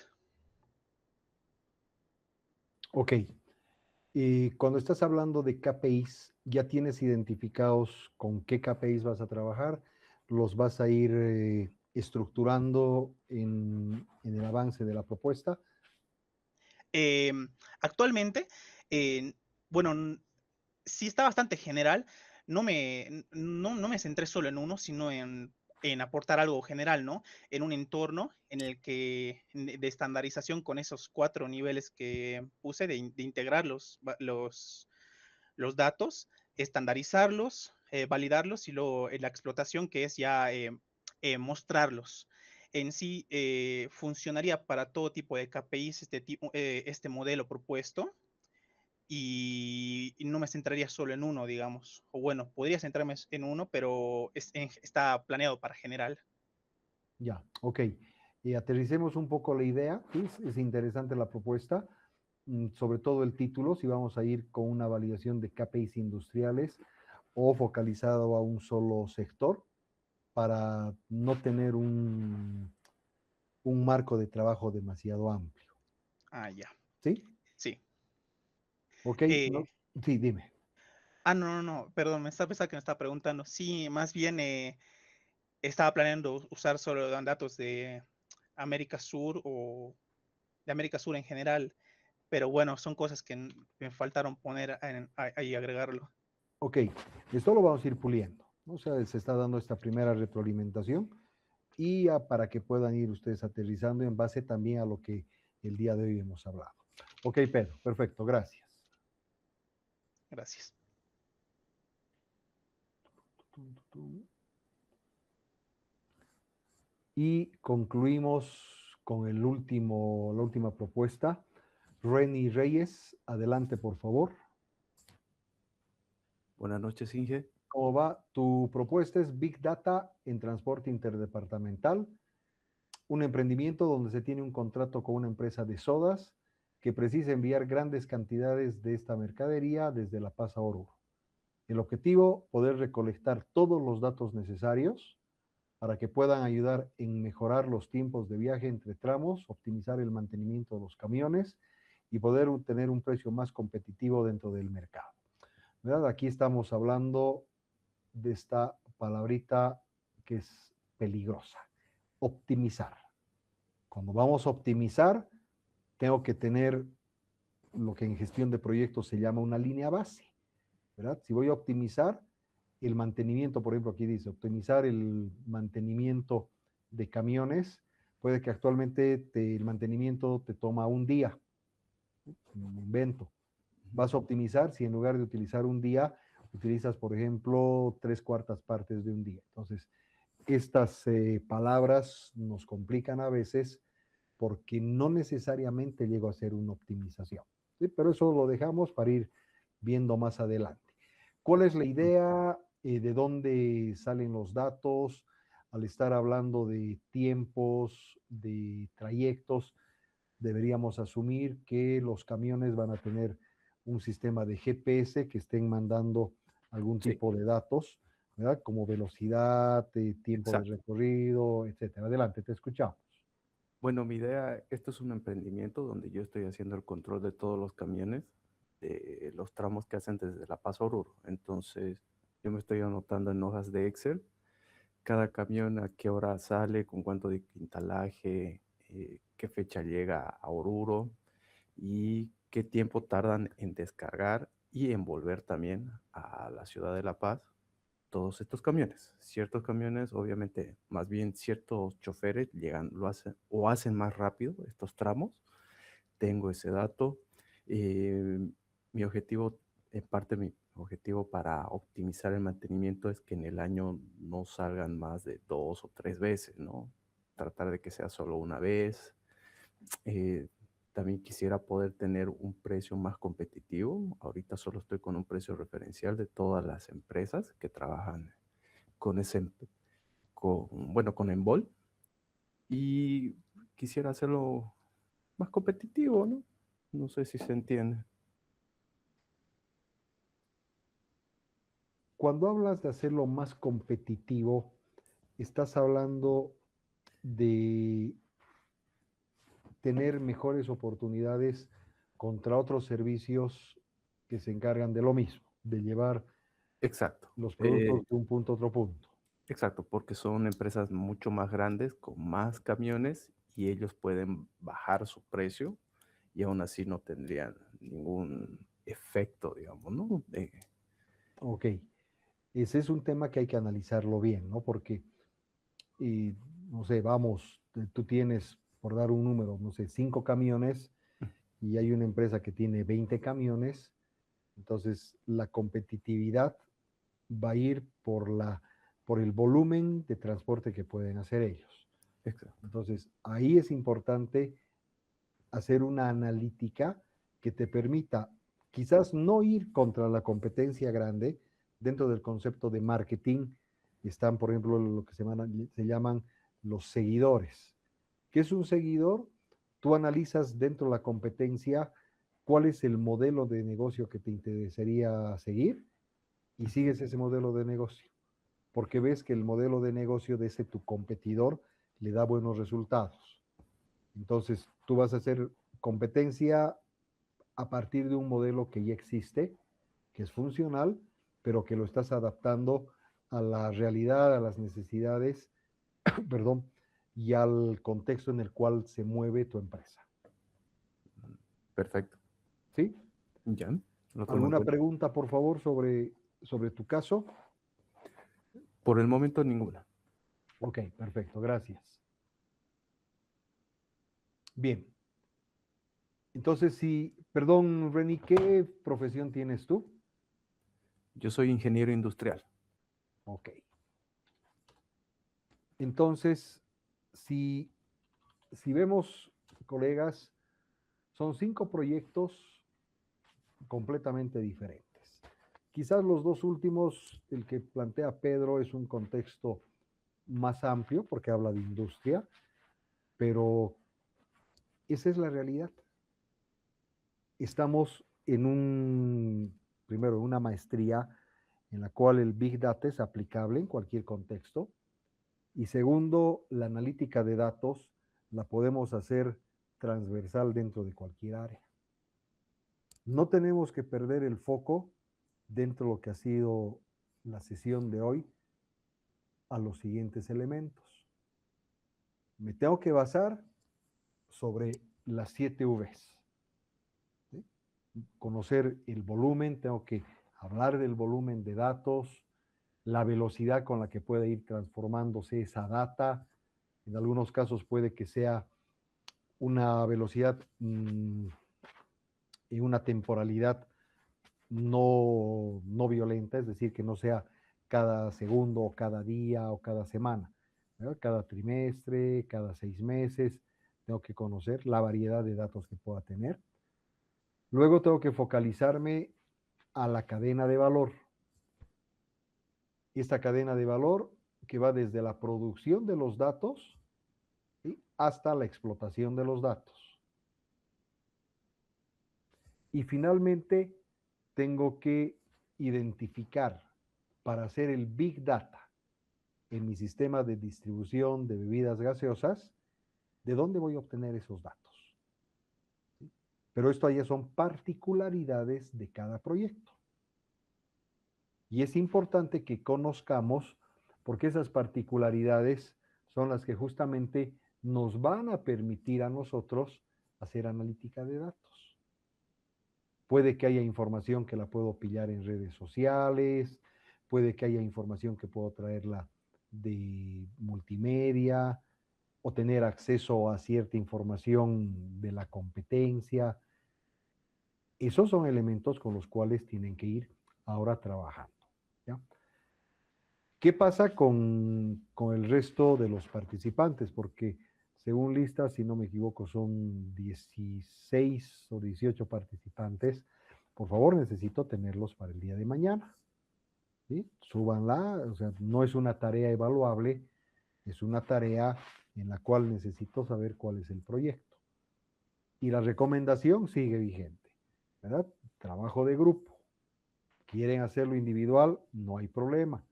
Ok. Y cuando estás hablando de KPIs, ¿ya tienes identificados con qué KPIs vas a trabajar? ¿Los vas a ir estructurando en el avance de la propuesta? Actualmente, bueno, sí está bastante general. No me centré solo en uno, sino en aportar algo general, ¿no? En un entorno en el que de estandarización con esos 4 niveles que puse de integrar los datos, estandarizarlos, validarlos y luego la explotación que es ya mostrarlos. En sí funcionaría para todo tipo de KPIs este modelo propuesto y no me centraría solo en uno, digamos. O bueno, podría centrarme en uno, pero está planeado para general. Ya, ok. Y aterricemos un poco la idea. ¿Sí? Es interesante la propuesta, sobre todo el título, si vamos a ir con una validación de KPIs industriales o focalizado a un solo sector para no tener un marco de trabajo demasiado amplio. Ah, ya. ¿Sí? Sí. Ok, no, sí, dime. No, perdón, me está pensando que me está preguntando. Sí, más bien estaba planeando usar solo datos de América Sur o de América Sur en general, pero bueno, son cosas que me faltaron poner ahí agregarlo. Ok, esto lo vamos a ir puliendo, ¿no? O sea, se está dando esta primera retroalimentación y para que puedan ir ustedes aterrizando en base también a lo que el día de hoy hemos hablado. Ok, Pedro, perfecto, gracias. Gracias. Y concluimos con la última propuesta. Reni Reyes, adelante, por favor. Buenas noches, Inge. ¿Cómo va? Tu propuesta es Big Data en transporte interdepartamental, un emprendimiento donde se tiene un contrato con una empresa de sodas que precisa enviar grandes cantidades de esta mercadería desde La Paz a Oruro. El objetivo, poder recolectar todos los datos necesarios para que puedan ayudar en mejorar los tiempos de viaje entre tramos, optimizar el mantenimiento de los camiones y poder tener un precio más competitivo dentro del mercado. ¿Verdad? Aquí estamos hablando de esta palabrita que es peligrosa, optimizar. Cuando vamos a optimizar, tengo que tener lo que en gestión de proyectos se llama una línea base, ¿verdad? Si voy a optimizar el mantenimiento, por ejemplo, aquí dice, optimizar el mantenimiento de camiones, puede que actualmente el mantenimiento te toma un día, un invento. Vas a optimizar si en lugar de utilizar un día, utilizas, por ejemplo, 3/4 partes de un día. Entonces, estas palabras nos complican a veces porque no necesariamente llego a hacer una optimización, ¿sí? Pero eso lo dejamos para ir viendo más adelante. ¿Cuál es la idea? ¿De dónde salen los datos? Al estar hablando de tiempos, de trayectos, deberíamos asumir que los camiones van a tener un sistema de GPS que estén mandando algún Sí. tipo de datos, ¿verdad? Como velocidad, tiempo de Exacto. recorrido, etcétera. Adelante, te escuchamos. Bueno, mi idea, esto es un emprendimiento donde yo estoy haciendo el control de todos los camiones, de los tramos que hacen desde La Paz a Oruro. Entonces, yo me estoy anotando en hojas de Excel cada camión a qué hora sale, con cuánto de quintalaje, qué fecha llega a Oruro y qué tiempo tardan en descargar y en volver también a la ciudad de La Paz todos estos camiones. Ciertos camiones, obviamente, más bien ciertos choferes llegan, lo hacen o hacen más rápido estos tramos. Tengo ese dato. Mi objetivo, en parte mi objetivo para optimizar el mantenimiento es que en el año no salgan más de 2 o 3 veces, ¿no? Tratar de que sea solo una vez. Eh, También quisiera poder tener un precio más competitivo. Ahorita solo estoy con un precio referencial de todas las empresas que trabajan con con Envol. Y quisiera hacerlo más competitivo, ¿no? No sé si se entiende. Cuando hablas de hacerlo más competitivo, estás hablando de tener mejores oportunidades contra otros servicios que se encargan de lo mismo, de llevar Exacto. los productos de un punto a otro punto. Exacto, porque son empresas mucho más grandes, con más camiones, y ellos pueden bajar su precio y aún así no tendrían ningún efecto, digamos, ¿no? Ok, ese es un tema que hay que analizarlo bien, ¿no? Porque, no sé, vamos, tú tienes, por dar un número, no sé, 5 camiones y hay una empresa que tiene 20 camiones, entonces la competitividad va a ir por el volumen de transporte que pueden hacer ellos. Exacto. Entonces, ahí es importante hacer una analítica que te permita quizás no ir contra la competencia grande. Dentro del concepto de marketing están, por ejemplo, lo que se llaman los seguidores. ¿Qué es un seguidor? Tú analizas dentro de la competencia cuál es el modelo de negocio que te interesaría seguir y sigues ese modelo de negocio, porque ves que el modelo de negocio de ese tu competidor le da buenos resultados. Entonces, tú vas a hacer competencia a partir de un modelo que ya existe, que es funcional, pero que lo estás adaptando a la realidad, a las necesidades, perdón, y al contexto en el cual se mueve tu empresa. Perfecto. ¿Sí? Ya. Lo tomo en ¿Alguna cuenta. pregunta, por favor, sobre sobre tu caso? Por el momento ninguna. Ok, perfecto, gracias. Bien. Entonces, perdón, Reni, ¿qué profesión tienes tú? Yo soy ingeniero industrial. Ok. Entonces, si vemos, colegas, son 5 proyectos completamente diferentes. Quizás los 2 últimos, el que plantea Pedro es un contexto más amplio porque habla de industria, pero esa es la realidad. Estamos primero, en una maestría en la cual el Big Data es aplicable en cualquier contexto. Y segundo, la analítica de datos la podemos hacer transversal dentro de cualquier área. No tenemos que perder el foco dentro de lo que ha sido la sesión de hoy a los siguientes elementos. Me tengo que basar sobre las 7 Vs. ¿Sí? Conocer el volumen, tengo que hablar del volumen de datos, la velocidad con la que puede ir transformándose esa data. En algunos casos puede que sea una velocidad y una temporalidad no violenta, es decir, que no sea cada segundo o cada día o cada semana, ¿verdad? Cada trimestre, cada 6 meses, tengo que conocer la variedad de datos que pueda tener. Luego tengo que focalizarme a la cadena de valor. Esta cadena de valor que va desde la producción de los datos, ¿sí?, hasta la explotación de los datos. Y finalmente tengo que identificar para hacer el Big Data en mi sistema de distribución de bebidas gaseosas, ¿de dónde voy a obtener esos datos? ¿Sí? Pero esto ya son particularidades de cada proyecto. Y es importante que conozcamos, porque esas particularidades son las que justamente nos van a permitir a nosotros hacer analítica de datos. Puede que haya información que la puedo pillar en redes sociales, puede que haya información que puedo traerla de multimedia o tener acceso a cierta información de la competencia. Esos son elementos con los cuales tienen que ir ahora trabajando, ¿ya? ¿Qué pasa con el resto de los participantes? Porque según lista, si no me equivoco, son 16 o 18 participantes. Por favor, necesito tenerlos para el día de mañana. ¿Sí? Súbanla, o sea, no es una tarea evaluable, es una tarea en la cual necesito saber cuál es el proyecto. Y la recomendación sigue vigente, ¿verdad? Trabajo de grupo. ¿Quieren hacerlo individual? No hay problema.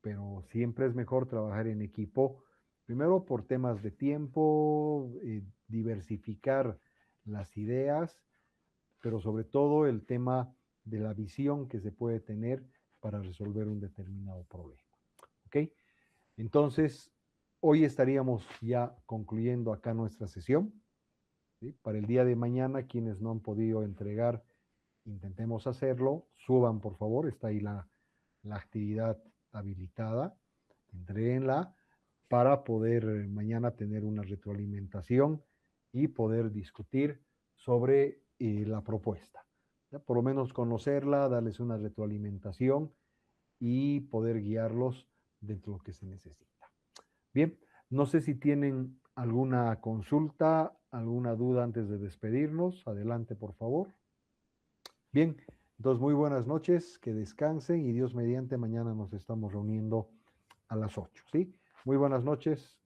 Pero siempre es mejor trabajar en equipo, primero por temas de tiempo, diversificar las ideas, pero sobre todo el tema de la visión que se puede tener para resolver un determinado problema. ¿Ok? Entonces, hoy estaríamos ya concluyendo acá nuestra sesión. ¿Sí? Para el día de mañana, quienes no han podido entregar, intentemos hacerlo. Suban, por favor, está ahí la actividad habilitada. Entréguenla para poder mañana tener una retroalimentación y poder discutir sobre la propuesta. ¿Ya? Por lo menos conocerla, darles una retroalimentación y poder guiarlos dentro de lo que se necesita. Bien, no sé si tienen alguna consulta, alguna duda antes de despedirnos. Adelante, por favor. Bien, entonces muy buenas noches, que descansen y Dios mediante mañana nos estamos reuniendo a las 8, ¿sí? Muy buenas noches.